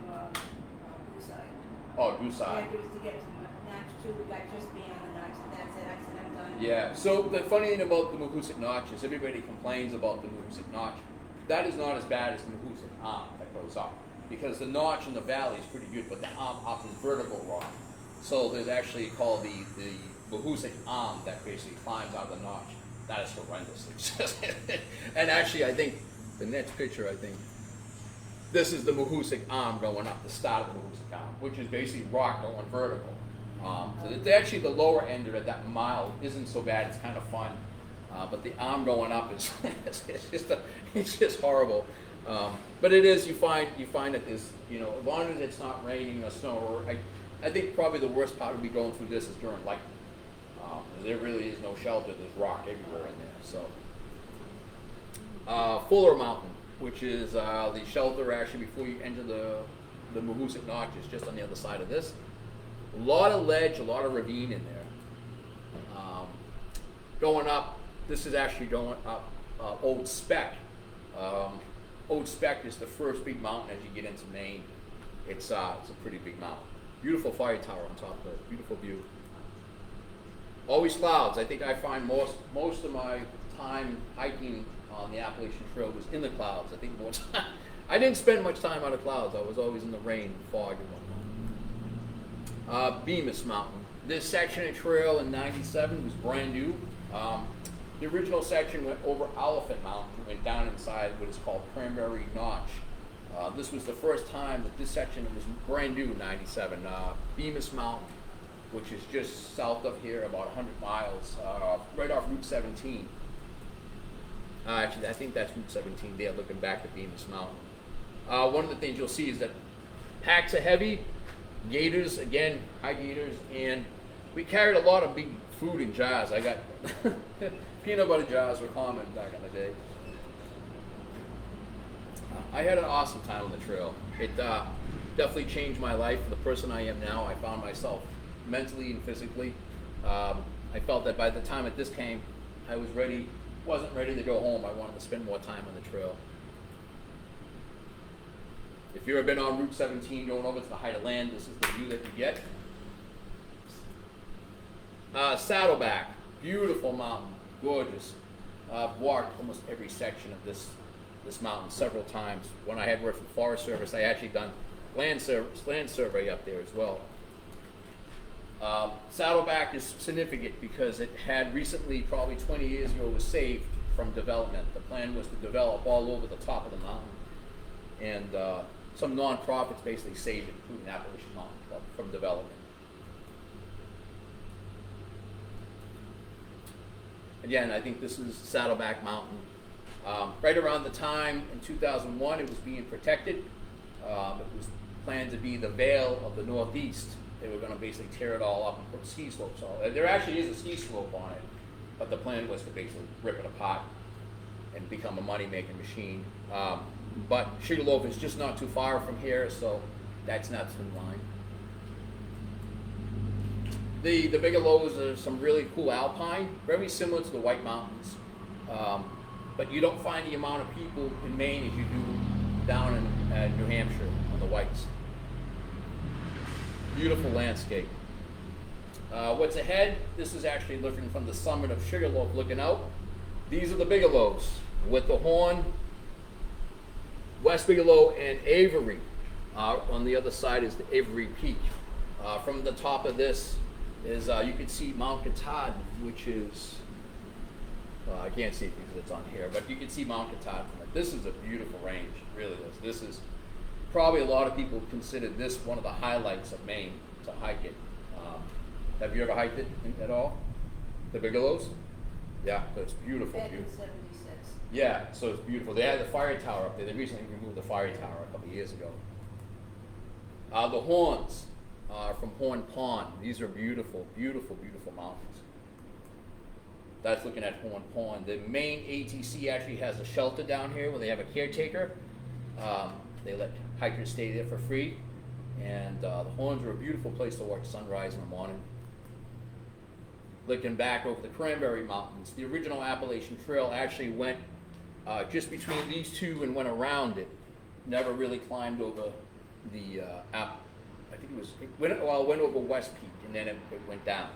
Goose Eye. Oh, Goose Eye. Yeah, it was to get to Notch 2. We got just beyond the Notch, and that's it. I said, I'm done. Yeah, so the funny thing about the Mahoosic Notch is everybody complains about the Mahoosic Notch. That is not as bad as the Mahoosic Arm that goes up, because the notch in the valley is pretty good, but the arm up is vertical rock. So there's actually called the Mahoosic Arm that basically climbs out of the notch. That is horrendous. It's just and actually, I think the next picture, this is the Mahoosic Arm going up, the start of the Mahoosic Arm, which is basically rock going vertical. So actually, the lower end of it, that mile, isn't so bad. It's kind of fun. But the arm going up is it's just horrible. But it is, you find that there's, as long as it's not raining or snow, or I think probably the worst part would be going through this is during light. There really is no shelter. There's rock everywhere in there. So Fuller Mountain, which is the shelter actually before you enter the Mahoosic Notch, is just on the other side of this. A lot of ledge, a lot of ravine in there. Going up. This is actually going up Old Speck. Old Speck is the first big mountain as you get into Maine. It's a pretty big mountain. Beautiful fire tower on top of it. Beautiful view. Always clouds. I think I find most of my time hiking on the Appalachian Trail was in the clouds. I think more time. I didn't spend much time out of clouds. I was always in the rain, fog, and whatnot. Bemis Mountain. This section of trail in '97 was brand new. The original section went over Elephant Mountain, went down inside what is called Cranberry Notch. This was the first time that this section was brand new in '97. Bemis Mountain, which is just south of here, about 100 miles, right off Route 17. Actually, I think that's Route 17 there, looking back at Bemis Mountain. One of the things you'll see is that packs are heavy, gaiters, again, high gaiters, and we carried a lot of big food in jars. I got peanut butter jars were common back in the day. I had an awesome time on the trail. It definitely changed my life. The person I am now, I found myself mentally and physically. I felt that by the time that this came, I wasn't ready to go home. I wanted to spend more time on the trail. If you've ever been on Route 17 going over to the height of land, this is the view that you get. Saddleback, beautiful mountain, gorgeous. I've walked almost every section of this mountain several times. When I had worked for the Forest Service, I actually done land survey up there as well. Saddleback is significant because it had recently, probably 20 years ago, was saved from development. The plan was to develop all over the top of the mountain, and some nonprofits basically saved it, including Appalachian Mountain Club, from development. Again, I think this is Saddleback Mountain. Right around the time in 2001 it was being protected. It was planned to be the Vale of the Northeast. They were going to basically tear it all up and put ski slopes all. There actually is a ski slope on it, but the plan was to basically rip it apart and become a money-making machine. But Sugarloaf is just not too far from here, so that's not in line. The Bigelows are some really cool alpine, very similar to the White Mountains. But you don't find the amount of people in Maine as you do down in New Hampshire on the Whites. Beautiful landscape. What's ahead? This is actually looking from the summit of Sugarloaf looking out. These are the Bigelows with the Horn, West Bigelow, and Avery. On the other side is the Avery Peak. From the top of this is you can see Mount Katahdin, which is I can't see it because it's on here, but you can see Mount Katahdin from it. This is a beautiful range, it really is. This is probably a lot of people consider this one of the highlights of Maine to hike it. Have you ever hiked it at all? The Bigelows? Yeah, it's beautiful. Back in Beautiful. 76. Yeah, so it's beautiful. They had the fire tower up there. They recently removed the fire tower a couple of years ago. The Horns from Horn Pond. These are beautiful, beautiful, beautiful mountains. That's looking at Horn Pond. The main ATC actually has a shelter down here where they have a caretaker. They let hikers stay there for free. And the Horns are a beautiful place to watch sunrise in the morning. Looking back over the Cranberry Mountains, the original Appalachian Trail actually went just between these two and went around it. Never really climbed over the I think it went over West Peak and then it went down.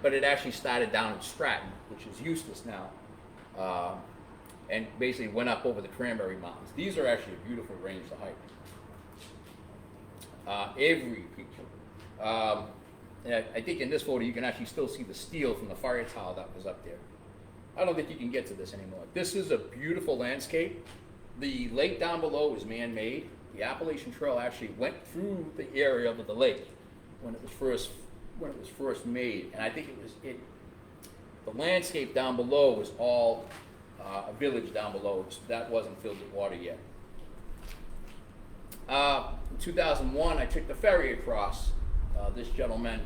But it actually started down in Stratton, which is Eustis now, and basically went up over the Cranberry Mountains. These are actually a beautiful range to hike. Avery Peak. And I think in this photo you can actually still see the steel from the fire tower that was up there. I don't think you can get to this anymore. This is a beautiful landscape. The lake down below is man-made. The Appalachian Trail actually went through the area of the lake when it was first made, and I think the landscape down below was all a village down below. So that wasn't filled with water yet. In 2001, I took the ferry across. This gentleman,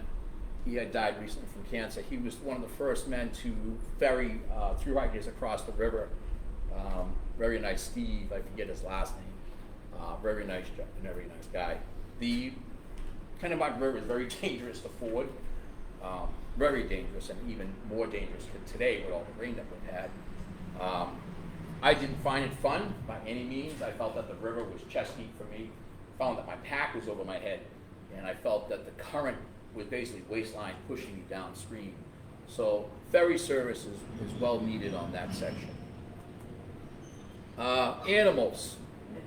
he had died recently from cancer. He was one of the first men to ferry through hikers across the river. Very nice Steve, I forget his last name. Very nice guy. The Kennebunk River is very dangerous to ford. Very dangerous, and even more dangerous today with all the rain that we've had. I didn't find it fun by any means. I felt that the river was chest deep for me. Found that my pack was over my head, and I felt that the current was basically waistline pushing me downstream. So ferry service is well needed on that section. Animals.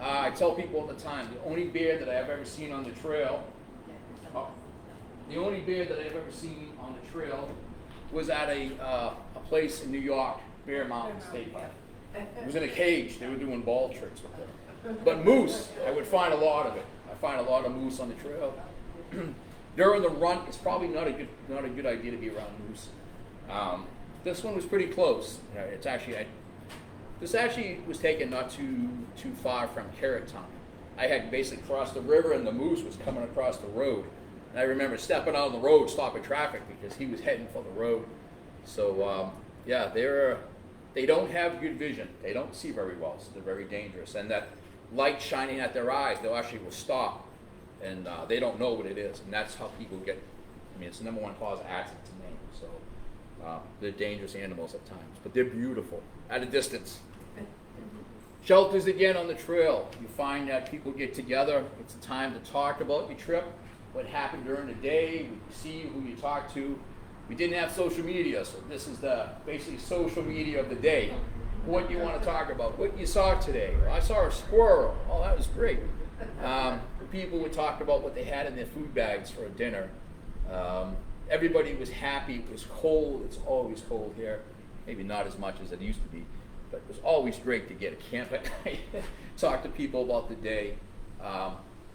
I tell people all the time, the only bear that I've ever seen on the trail, was at a place in New York, Bear Mountain State Park. It was in a cage. They were doing ball tricks with it. But moose, I would find a lot of it. I find a lot of moose on the trail. During the run, it's probably not a good idea to be around moose. This one was pretty close. This actually was taken not too far from Carrot Town. I had basically crossed the river and the moose was coming across the road. And I remember stepping out on the road, stopping traffic because he was heading for the road. So yeah, they don't have good vision. They don't see very well, so they're very dangerous. And that light shining at their eyes, they'll actually will stop. And they don't know what it is. And that's how people get, it's the #1 cause of accidents in Maine. So they're dangerous animals at times, but they're beautiful at a distance. Shelters again on the trail. You find that people get together. It's a time to talk about your trip, what happened during the day. We see who you talk to. We didn't have social media, so this is the basically social media of the day. What do you want to talk about? What you saw today? Well, I saw a squirrel. Oh, that was great. People would talk about what they had in their food bags for dinner. Everybody was happy. It was cold. It's always cold here. maybe not as much as it used to be, but it was always great to get a camp at night, talk to people about the day.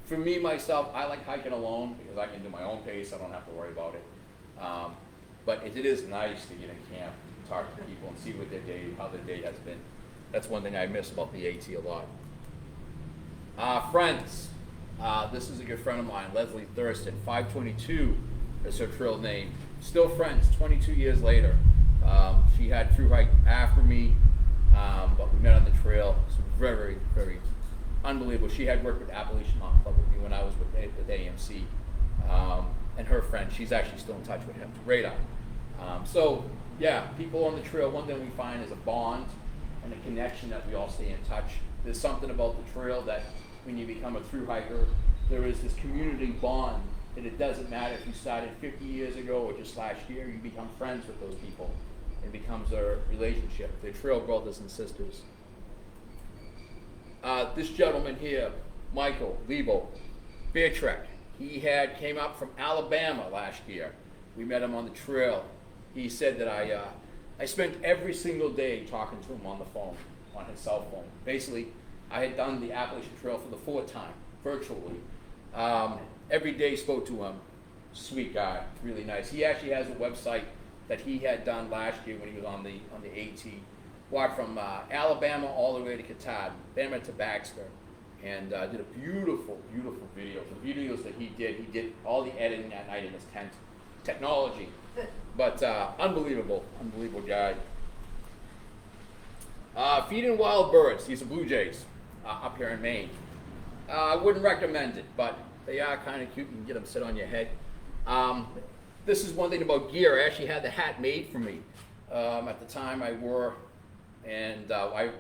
For me, myself, I like hiking alone because I can do my own pace. I don't have to worry about it. But it is nice to get in camp, talk to people, and see what how their day has been. That's one thing I miss about the AT a lot. Friends. This is a good friend of mine, Leslie Thurston. 522 is her trail name. Still friends 22 years later. She had thru hike after me, but we met on the trail. It's very, very unbelievable. She had worked with Appalachian Mountain Club with me when I was with AMC. And her friend, she's actually still in touch with him. Radar. So, yeah, people on the trail, one thing we find is a bond and a connection that we all stay in touch. There's something about the trail that when you become a thru hiker, there is this community bond, and it doesn't matter if you started 50 years ago or just last year, you become friends with those people. It becomes a relationship. They're trail brothers and sisters. This gentleman here, Michael Lebo, Bear Trek, he came up from Alabama last year. We met him on the trail. He said that I spent every single day talking to him on the phone, on his cell phone. Basically, I had done the Appalachian Trail for the 4th time, virtually. Every day spoke to him. Sweet guy, really nice. He actually has a website that he had done last year when he was on the AT. Walked from Alabama all the way to Katahdin, Bama to Baxter, and did a beautiful, beautiful video. The videos that he did all the editing that night in his tent. Technology, but unbelievable guy. Feeding wild birds. These are blue jays up here in Maine. I wouldn't recommend it, but they are kind of cute. You can get them sit on your head. This is one thing about gear. I actually had the hat made for me at the time I wore, and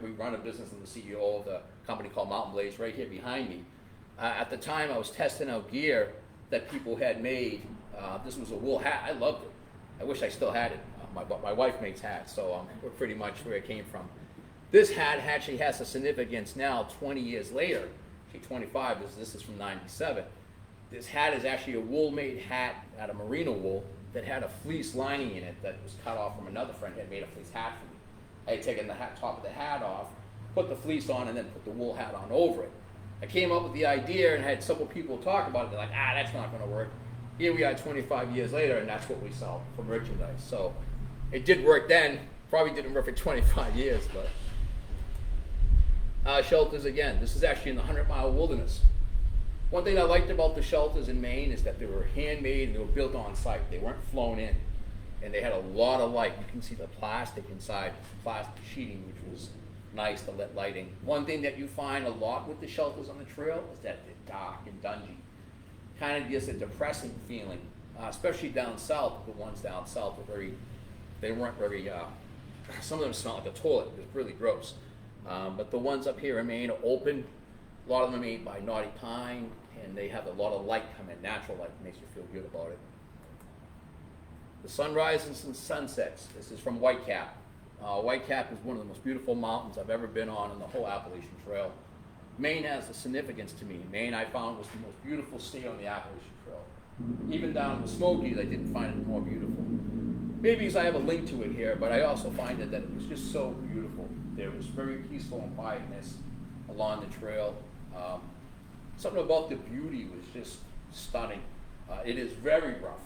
we run a business. I'm the CEO of the company called Mountain Blaze right here behind me. At the time, I was testing out gear that people had made. This was a wool hat. I loved it. I wish I still had it. My wife makes hats, so we're pretty much where it came from. This hat actually has a significance now, 20 years later. Actually, 25. This is from '97. This hat is actually a wool-made hat out of merino wool that had a fleece lining in it that was cut off from another friend who had made a fleece hat for me. I had taken the top of the hat off, put the fleece on, and then put the wool hat on over it. I came up with the idea and had several people talk about it. They're like, that's not going to work. Here we are 25 years later, and that's what we sell for merchandise. So it did work then. Probably didn't work for 25 years, but. Shelters again. This is actually in the 100-mile wilderness. One thing I liked about the shelters in Maine is that they were handmade and they were built on site. They weren't flown in, and they had a lot of light. You can see the plastic inside, plastic sheeting, which was nice to let lighting. One thing that you find a lot with the shelters on the trail is that they're dark and dungy. Kind of just a depressing feeling, especially down south. The ones down south they weren't very, some of them smell like a toilet. It was really gross. But the ones up here in Maine are open. A lot of them are made by Naughty Pine, and they have a lot of light come in, natural light, makes you feel good about it. The sunrises and sunsets. This is from Whitecap. Whitecap is one of the most beautiful mountains I've ever been on in the whole Appalachian Trail. Maine has a significance to me. Maine, I found, was the most beautiful state on the Appalachian Trail. Even down in the Smokies, I didn't find it more beautiful. Maybe because I have a link to it here, but I also find that it was just so beautiful. There was very peaceful and quietness along the trail. Something about the beauty was just stunning. It is very rough.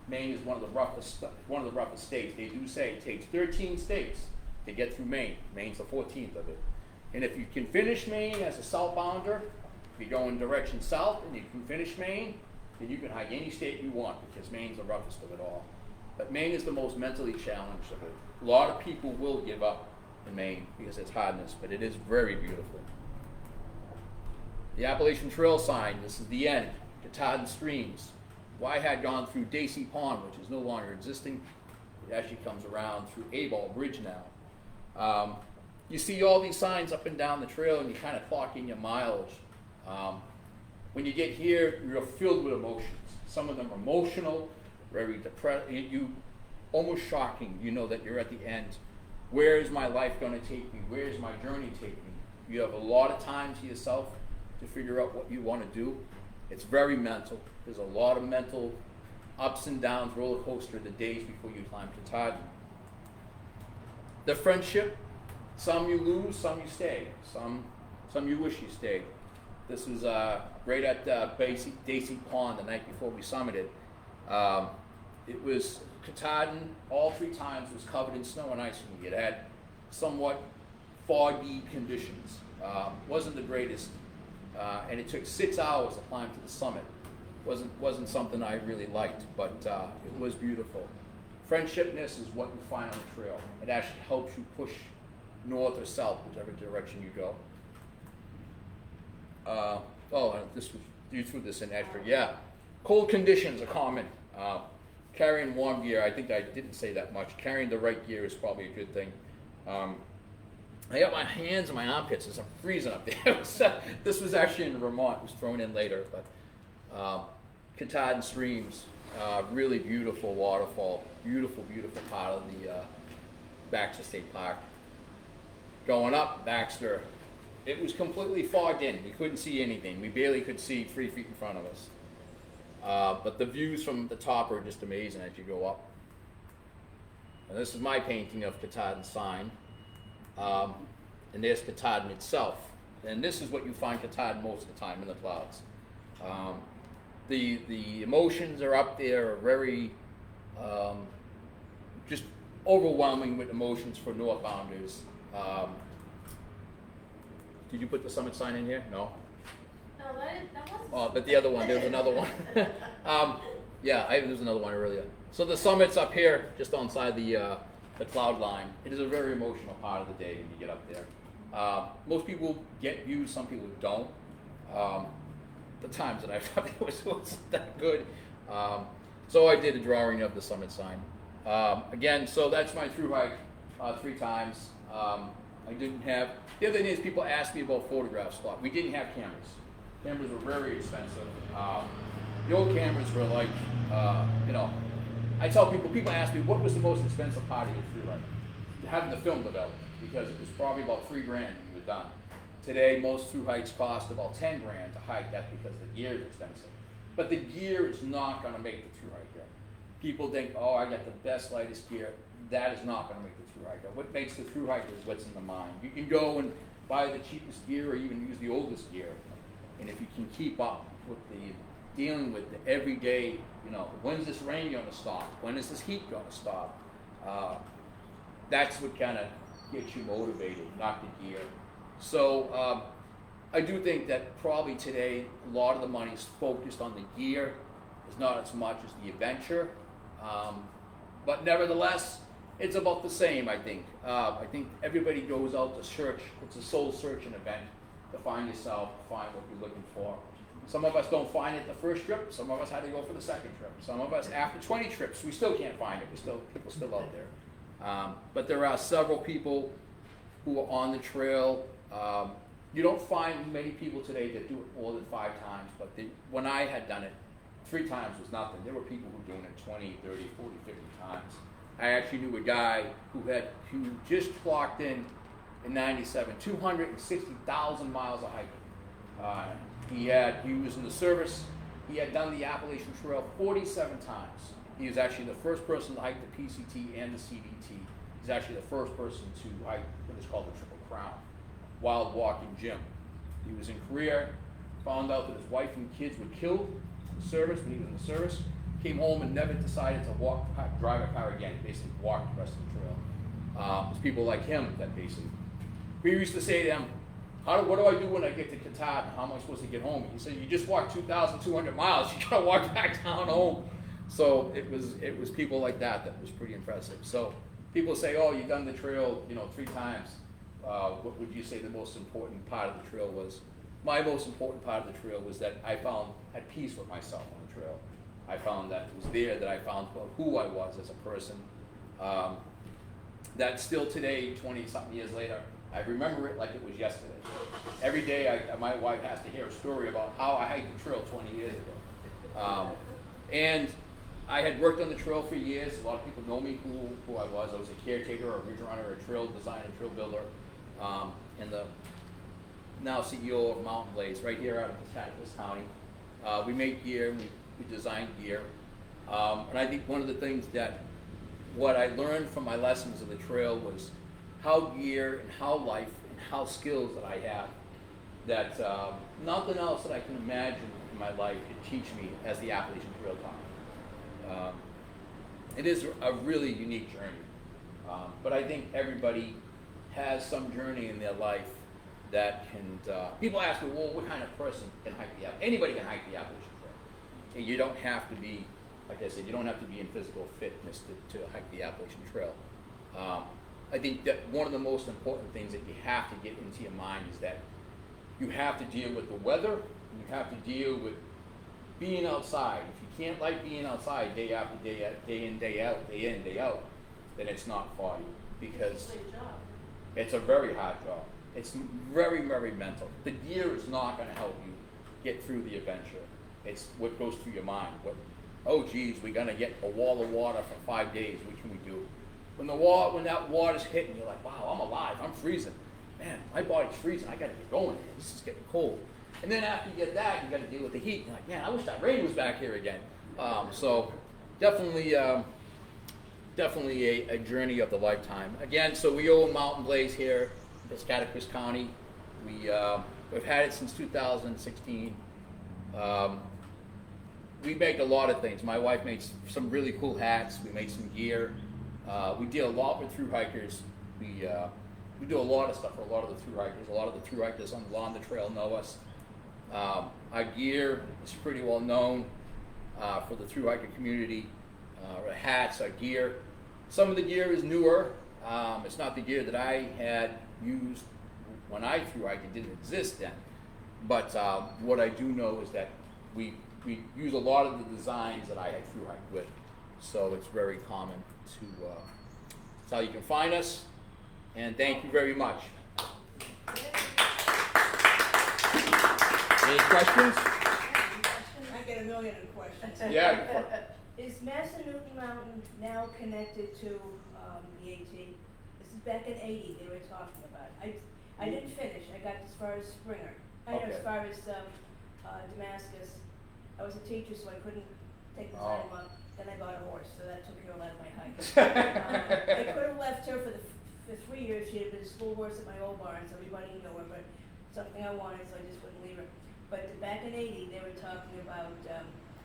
Maine is one of the roughest states. They do say it takes 13 states to get through Maine. Maine's the 14th of it. And if you can finish Maine as a southbounder, if you go in direction south and you can finish Maine, then you can hike any state you want because Maine's the roughest of it all. But Maine is the most mentally challenged of it. A lot of people will give up in Maine because it's hardness, but it is very beautiful. The Appalachian Trail sign, this is the end, Katahdin Streams. I had gone through Dacey Pond, which is no longer existing. It actually comes around through A-Ball Bridge now. You see all these signs up and down the trail, and you kind of clock in your mileage. When you get here, you're filled with emotions. Some of them are emotional, very depressed, almost shocking. You know that you're at the end. Where is my life going to take me? Where is my journey take me? You have a lot of time to yourself to figure out what you want to do. It's very mental. There's a lot of mental ups and downs, roller coaster the days before you climb Katahdin. The friendship, some you lose, some you stay, some you wish you stayed. This was right at Daisy Pond the night before we summited. It was Katahdin, all 3 times was covered in snow and ice. It had somewhat foggy conditions. Wasn't the greatest, and it took 6 hours to climb to the summit. Wasn't something I really liked, but it was beautiful. Friendshipness is what you find on the trail. It actually helps you push north or south, whichever direction you go. This was, you threw this in extra. Yeah, cold conditions are common. Carrying warm gear, I think I didn't say that much. Carrying the right gear is probably a good thing. I got my hands in my armpits as I'm freezing up there. This was actually in Vermont. It was thrown in later, but Katahdin streams, really beautiful waterfall, beautiful part of the Baxter State Park. Going up Baxter, it was completely fogged in. We couldn't see anything. We barely could see 3 feet in front of us. But the views from the top are just amazing as you go up. And this is my painting of Katahdin sign. And there's Katahdin itself. And this is what you find Katahdin most of the time, in the clouds. The emotions are up there, are very just overwhelming with emotions for northbounders. Did you put the summit sign in here? No? No, that wasn't. Oh, but the other one, there's another one. There's another one earlier. So the summit's up here, just on side the cloud line. It is a very emotional part of the day when you get up there. Most people get views, some people don't. The times that I've done it wasn't that good. So I did a drawing of the summit sign. Again, so that's my thru hike 3 times. I didn't have, the other thing is people ask me about photograph spot. We didn't have cameras. Cameras were very expensive. The old cameras were like, I tell people ask me, what was the most expensive part of your thru hike? Having the film developed, because it was probably about $3,000 when you were done. Today, most thru hikes cost about $10,000 to hike. That's because the gear is expensive. But the gear is not going to make the thru hiker. People think, oh, I got the best, lightest gear. That is not going to make the thru hiker. What makes the thru hiker is what's in the mind. You can go and buy the cheapest gear or even use the oldest gear. And if you can keep up with dealing with the everyday, when's this rain going to stop? When is this heat going to stop? That's what kind of gets you motivated, not the gear. So I do think that probably today a lot of the money is focused on the gear, is not as much as the adventure. But nevertheless, it's about the same, I think. I think everybody goes out to search. It's a soul searching event to find yourself, find what you're looking for. Some of us don't find it the first trip. Some of us had to go for the second trip. Some of us, after 20 trips, we still can't find it. People still out there. But there are several people who are on the trail. You don't find many people today that do it more than 5 times. But when I had done it, 3 times was nothing. There were people who were doing it 20, 30, 40, 50 times. I actually knew a guy who just clocked in 97, 260,000 miles of hiking. He was in the service. He had done the Appalachian Trail 47 times. He was actually the first person to hike the PCT and the CDT. He's actually the first person to hike what is called the Triple Crown, wild walking gym. He was in Korea, found out that his wife and kids were killed in the service when he was in the service, came home and never decided to drive a car again. He basically walked the rest of the trail. There's people like him that basically, we used to say to him, what do I do when I get to Katahdin? How am I supposed to get home? He said, you just walked 2,200 miles. You gotta walk back down home. So it was people like that was pretty impressive. So people say, oh, you've done the trail, 3 times. What would you say the most important part of the trail was? My most important part of the trail was that I had peace with myself on the trail. I found that it was there that I found who I was as a person. That still today, 20-something years later, I remember it like it was yesterday. Every day, my wife has to hear a story about how I hiked the trail 20 years ago. And I had worked on the trail for years. A lot of people know me who I was. I was a caretaker, a ridge runner, a trail designer, trail builder, and the now CEO of Mountain Blaze right here out of Piscataquis County. We make gear, we design gear. And I think one of the things that what I learned from my lessons of the trail was how gear and how life and how skills that I have that nothing else that I can imagine in my life could teach me as the Appalachian Trail Hiker. It is a really unique journey, but I think everybody has some journey in their life that can. People ask me, well, what kind of person can hike the Appalachian? Anybody can hike the Appalachian Trail. You don't have to be, like I said, you don't have to be in physical fitness to hike the Appalachian Trail. I think that one of the most important things that you have to get into your mind is that you have to deal with the weather, and you have to deal with being outside. If you can't like being outside day after day, day in, day out, then it's not for you, because it's a very hard job. It's very, very mental. The gear is not going to help you get through the adventure. It's what goes through your mind. Oh geez, we're going to get a wall of water for 5 days. What can we do? When that water's hitting, you're like, wow, I'm alive. I'm freezing. Man, my body's freezing. I got to get going. This is getting cold. And then after you get that, you got to deal with the heat. You're like, man, I wish that rain was back here again. So definitely a journey of the lifetime. Again, so we own Mountain Blaze here in Piscataquis County. We've had it since 2016. We make a lot of things. My wife makes some really cool hats. We make some gear. We deal a lot with thru hikers. We do a lot of stuff for a lot of the thru hikers. A lot of the thru hikers on the trail know us. Our gear is pretty well known for the thru hiker community. Our hats, our gear. Some of the gear is newer. It's not the gear that I had used when I thru hiked. It didn't exist then. But what I do know is that we use a lot of the designs that I had thru hiked with. So it's very common to, that's how you can find us. And thank you very much. Any questions? I get a million of questions. Yeah. Is Massanutten Mountain now connected to the AT? This is back in '80 they were talking about. I didn't finish. I got as far as Springer. I know Okay. as far as Damascus. I was a teacher, so I couldn't take the time up. Then I bought a horse, so that took care of a lot of my hiking. I could have left her for 3 years. She had been a school horse at my old barn, so everybody knew her, but something I wanted, so I just wouldn't leave her. But back in '80, they were talking about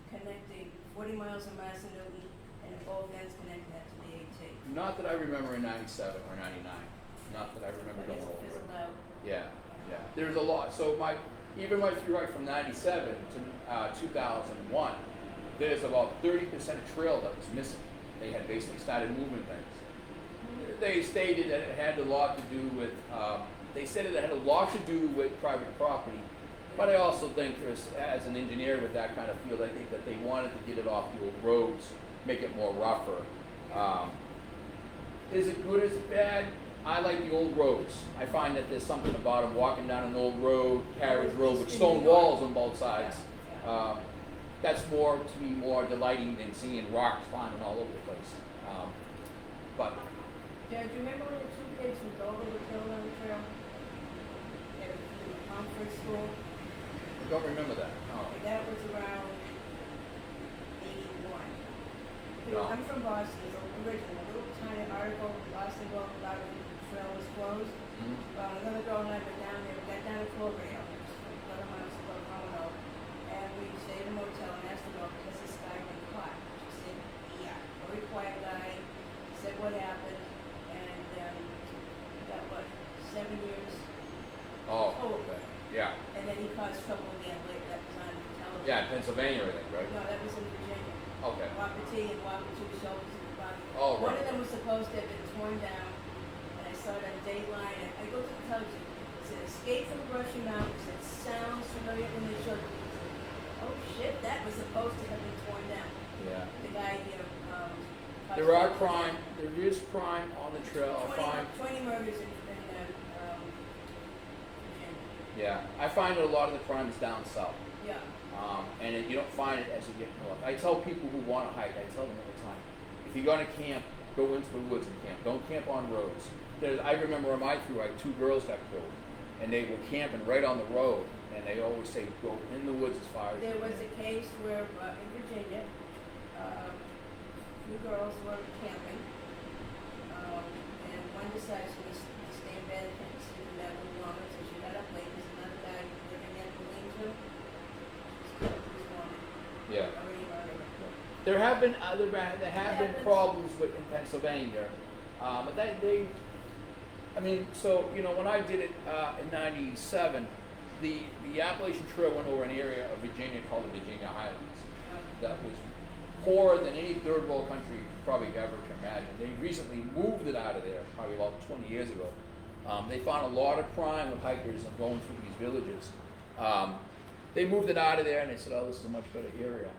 connecting 40 miles of Massanutten and at both ends connecting that to the AT. Not that I remember in 97 or 99. Not that I remember going over it. Fizzled out. Yeah. There's a lot. So even my thru hike from 97 to 2001, there's about 30% of trail that was missing. They had basically started moving things. They stated that it had a lot to do with, private property, but I also think as an engineer with that kind of field, I think that they wanted to get it off the old roads, make it more rougher. Is it good, is it bad? I like the old roads. I find that there's something about them walking down an old road, carriage road with stone walls on both sides. That's to me more delighting than seeing rocks climbing all over the place. But Yeah, do you remember when the two kids from Dover were killed on the trail? They were in Comfort School. I don't remember that. No. That was around 81. No. I'm from Boston, so original, a little tiny article in Boston Globe about when the trail was closed. Well, another girl and I went down there, we got down to Cloverdale, 11 miles above Roanoke, and we stayed in a motel and asked the girl, has this guy been caught? She said, yeah. Very quiet guy, said what happened, and got what, 7 years? Oh, okay. Yeah. And then he caused trouble again later, that was on television. Yeah, in Pennsylvania, I think, right? No, that was in Virginia. Okay. Wapiti and Wapiti shoulders in the bottom. Oh, One right. of them was supposed to have been torn down, and I saw it on Dateline, and I go to the television, it said, escape from the Russian Mountains, it sounds familiar, and they showed it. Oh shit, that was supposed to have been torn down. Yeah. The guy, There is crime on the trail. I find. 20 murders in Virginia. Yeah, I find that a lot of the crime is down south. Yeah. And you don't find it as you get north. I tell people who want to hike, I tell them all the time, if you're going to camp, go into the woods and camp. Don't camp on roads. I remember on my thru hike, 2 girls got killed, and they were camping right on the road, and they always say, go in the woods as far as you There can. was a case where in Virginia, 2 girls were camping, and one besides, we stay in bed, and sleep in bed with longer, so she got up late, there's another guy living at the lean-to. He's gone. Yeah. Already. There have been problems with in Pennsylvania, but I mean, so you know, when I did it in '97, the Appalachian Trail went over an area of Virginia called the Virginia Highlands that was poorer than any third world country probably ever can imagine. They recently moved it out of there, probably about 20 years ago. They found a lot of crime with hikers and going through these villages. They moved it out of there, and they said, "Oh, this is a much better area."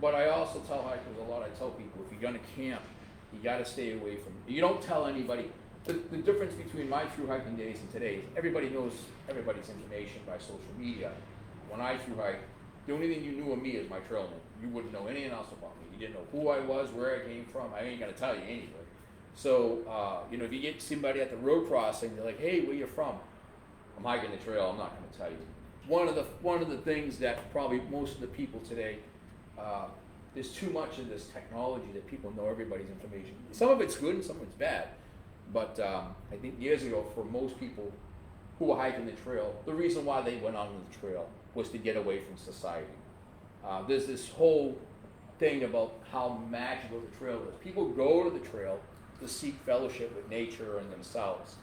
But I also tell hikers a lot. I tell people, if you're going to camp, you got to stay away from it. You don't tell anybody. The difference between my thru hiking days and today's, everybody knows everybody's information by social media. When I thru hike, the only thing you knew of me is my trail name. You wouldn't know anything else about me. You didn't know who I was, where I came from. I ain't going to tell you anyway. So, you know, if you get somebody at the road crossing, they're like, "Hey, where you from?" "I'm hiking the trail." I'm not going to tell you. One of the things that probably most of the people today, there's too much of this technology that people know everybody's information. Some of it's good and some of it's bad. But I think years ago, for most people who were hiking the trail, the reason why they went on the trail was to get away from society. There's this whole thing about how magical the trail is. People go to the trail to seek fellowship with nature and themselves.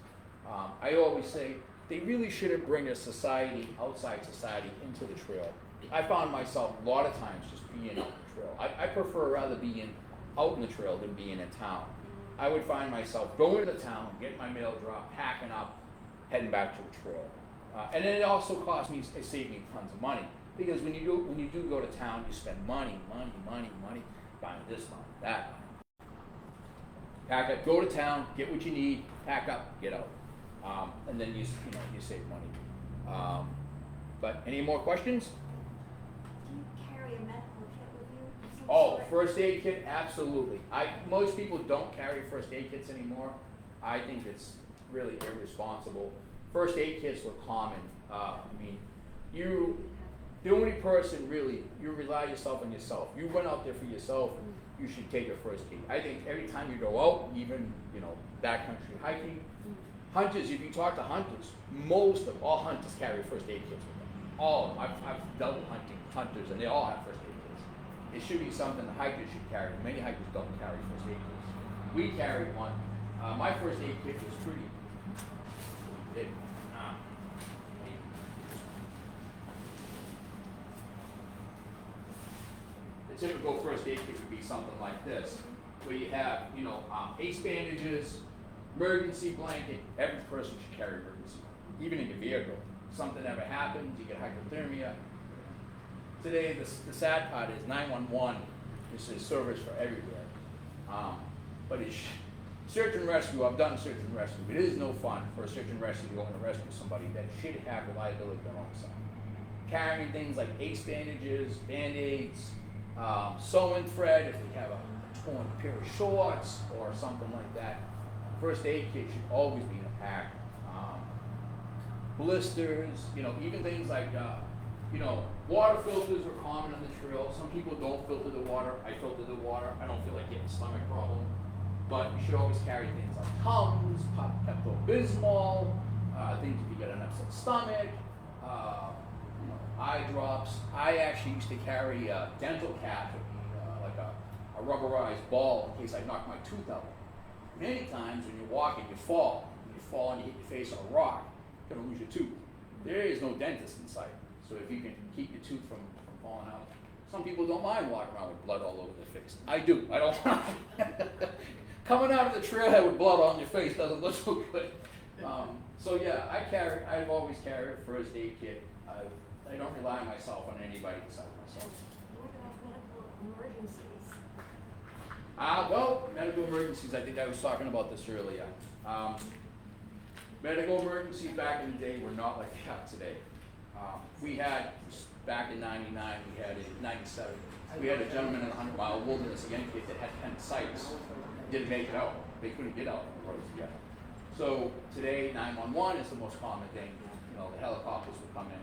I always say they really shouldn't bring a society, outside society, into the trail. I found myself a lot of times just being out in the trail. I prefer rather being out in the trail than being in town. I would find myself going to the town, getting my mail dropped, packing up, heading back to the trail. And then it also cost me, it saved me tons of money. Because when you do go to town, you spend money, buying this, buying that. Pack up, go to town, get what you need, pack up, get out. And then you save money. But any more questions? Do you carry a medical kit with you? of some Oh, sort? first aid kit, absolutely. Most people don't carry first aid kits anymore. I think it's really irresponsible. First aid kits were common. The only person really, you rely yourself on yourself. You went out there for yourself, you should take a first aid. I think every time you go out, even, backcountry hiking, hunters, if you talk to hunters, most of all hunters carry first aid kits with them. All of them. I've dealt with hunters, and they all have first aid kits. It should be something the hikers should carry. Many hikers don't carry first aid kits. We carry one. My first aid kit was pretty big. The typical first aid kit would be something like this, where you have, ace bandages, emergency blanket. Every person should carry emergency, even in your vehicle. Something ever happens, you get hypothermia. Today, the sad part is 911 is a service for everywhere. But it's search and rescue. I've done search and rescue. It is no fun for a search and rescue to go and rescue somebody that should have reliability on its own. Carrying things like ace bandages, band-aids, sewing thread if they have a torn pair of shorts or something like that. First aid kit should always be in a pack. Blisters, even things like, water filters are common on the trail. Some people don't filter the water. I filter the water. I don't feel like getting a stomach problem. But you should always carry things like Tums, Pepto-Bismol, things if you get an upset stomach, eye drops. I actually used to carry a dental cap with me, like a rubberized ball in case I knocked my tooth out. Many times when you're walking, you fall. When you fall and you hit your face on a rock, you're going to lose your tooth. There is no dentist in sight. So if you can keep your tooth from falling out. Some people don't mind walking around with blood all over their face. I do. I don't mind. Coming out of the trailhead with blood on your face doesn't look so good. I've always carried a first aid kit. I don't rely on myself on anybody besides myself. What about medical emergencies? Medical emergencies, I think I was talking about this earlier. Medical emergencies back in the day were not like they are today. We had, back in '99, we had in '97, we had a gentleman in the 100-mile wilderness, a young kid that had appendicitis. Didn't make it out. They couldn't get out of the roads yet. So today, 911 is the most common thing. The helicopters would come in.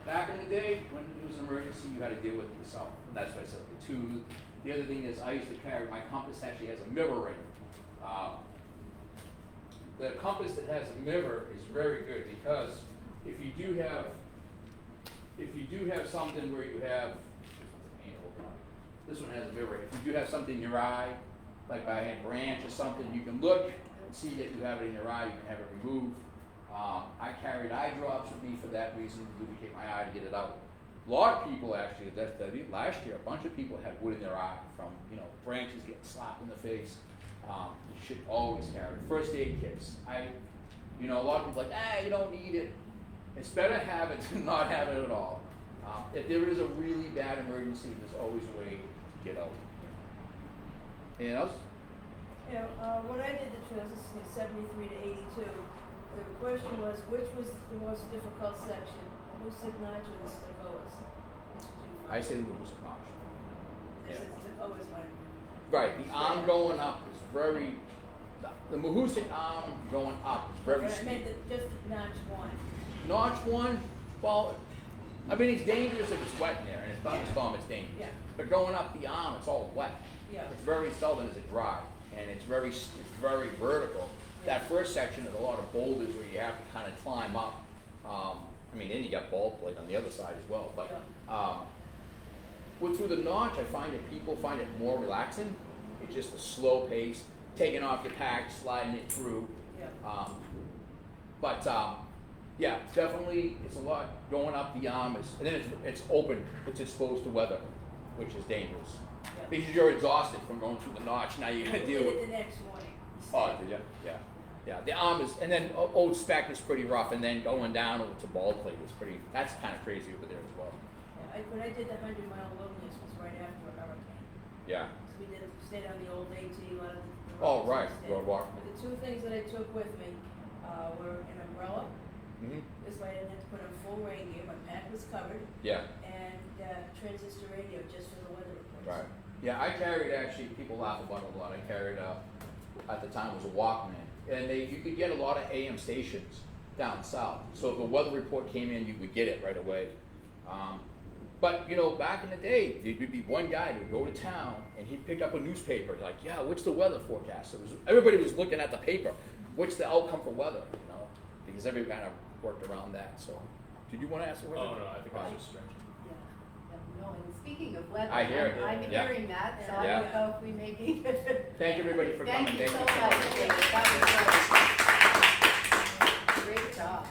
Back in the day, when it was an emergency, you had to deal with it yourself. And that's why I said the tooth. The other thing is, I used to carry, my compass actually has a mirror in it. the compass that has a mirror is very good, because if you do have something where you have, this one has a mirror, if you do have something in your eye, like by a branch or something, you can look and see that you have it in your eye, you can have it removed. I carried eye drops with me for that reason, to lubricate my eye to get it out. A lot of people actually, last year, a bunch of people had wood in their eye from, branches getting slapped in the face. You should always carry it. First aid kits. A lot of people are like, you don't need it. It's better to have it than not have it at all. If there is a really bad emergency, there's always a way to get out. Anything else? When I did the trails, this is 73 to 82, the question was, which was the most difficult section? Moosehead Notch or the Stickoas? I say the Moosehead Notch. This is Stickoas one. Right, the arm going up is very, the Moosehead arm going up is very But I steep. meant just Notch one. Notch one, well, it's dangerous if it's wet in there, and it's thunderstorm, it's dangerous. Yeah. But going up the arm, it's all wet. Yeah. It's very seldom is it dry, and it's very vertical. That first section is a lot of boulders where you have to kind of climb up. Then you got ball plate on the other side as well. But through the Notch, I find that people find it more relaxing. It's just a slow pace, taking off your pack, sliding it through. Yeah. Yeah, definitely, it's a lot going up the arm, and then it's open, it's exposed to weather, which is dangerous. Yeah. Because you're exhausted from going through the Notch, now you gotta deal with. Did it the next morning. Oh, did you? Yeah, the arm is, and then Old Spec is pretty rough, and then going down over to Ball Plate is that's kind of crazy over there as well. Yeah, when I did the 100-mile wilderness was right after a hurricane. Yeah. So we stayed on the old AT, a lot of the Oh, roads right, instead. Roadwalk. But the two things that I took with me were an umbrella. Mm-hmm. This way I didn't have to put on full rain gear, my pack was covered, Yeah, and transistor radio just for the weather reports. right. Yeah, I carried, actually, people laugh about it a lot, I carried, at the time, it was a Walkman. And you could get a lot of AM stations down south. So if a weather report came in, you would get it right away. But back in the day, there'd be one guy who'd go to town and he'd pick up a newspaper, like, yeah, what's the weather forecast? Everybody was looking at the paper. What's the outcome for weather? Because everybody kind of worked around that. So, did you want to ask a question? Oh, no, I think I was just stretching. No, and speaking of weather, I hear it. I'm Yeah. hearing that, so Yeah. I don't know if we may be. Thank everybody for coming. Thank you so much. That was great. Great job.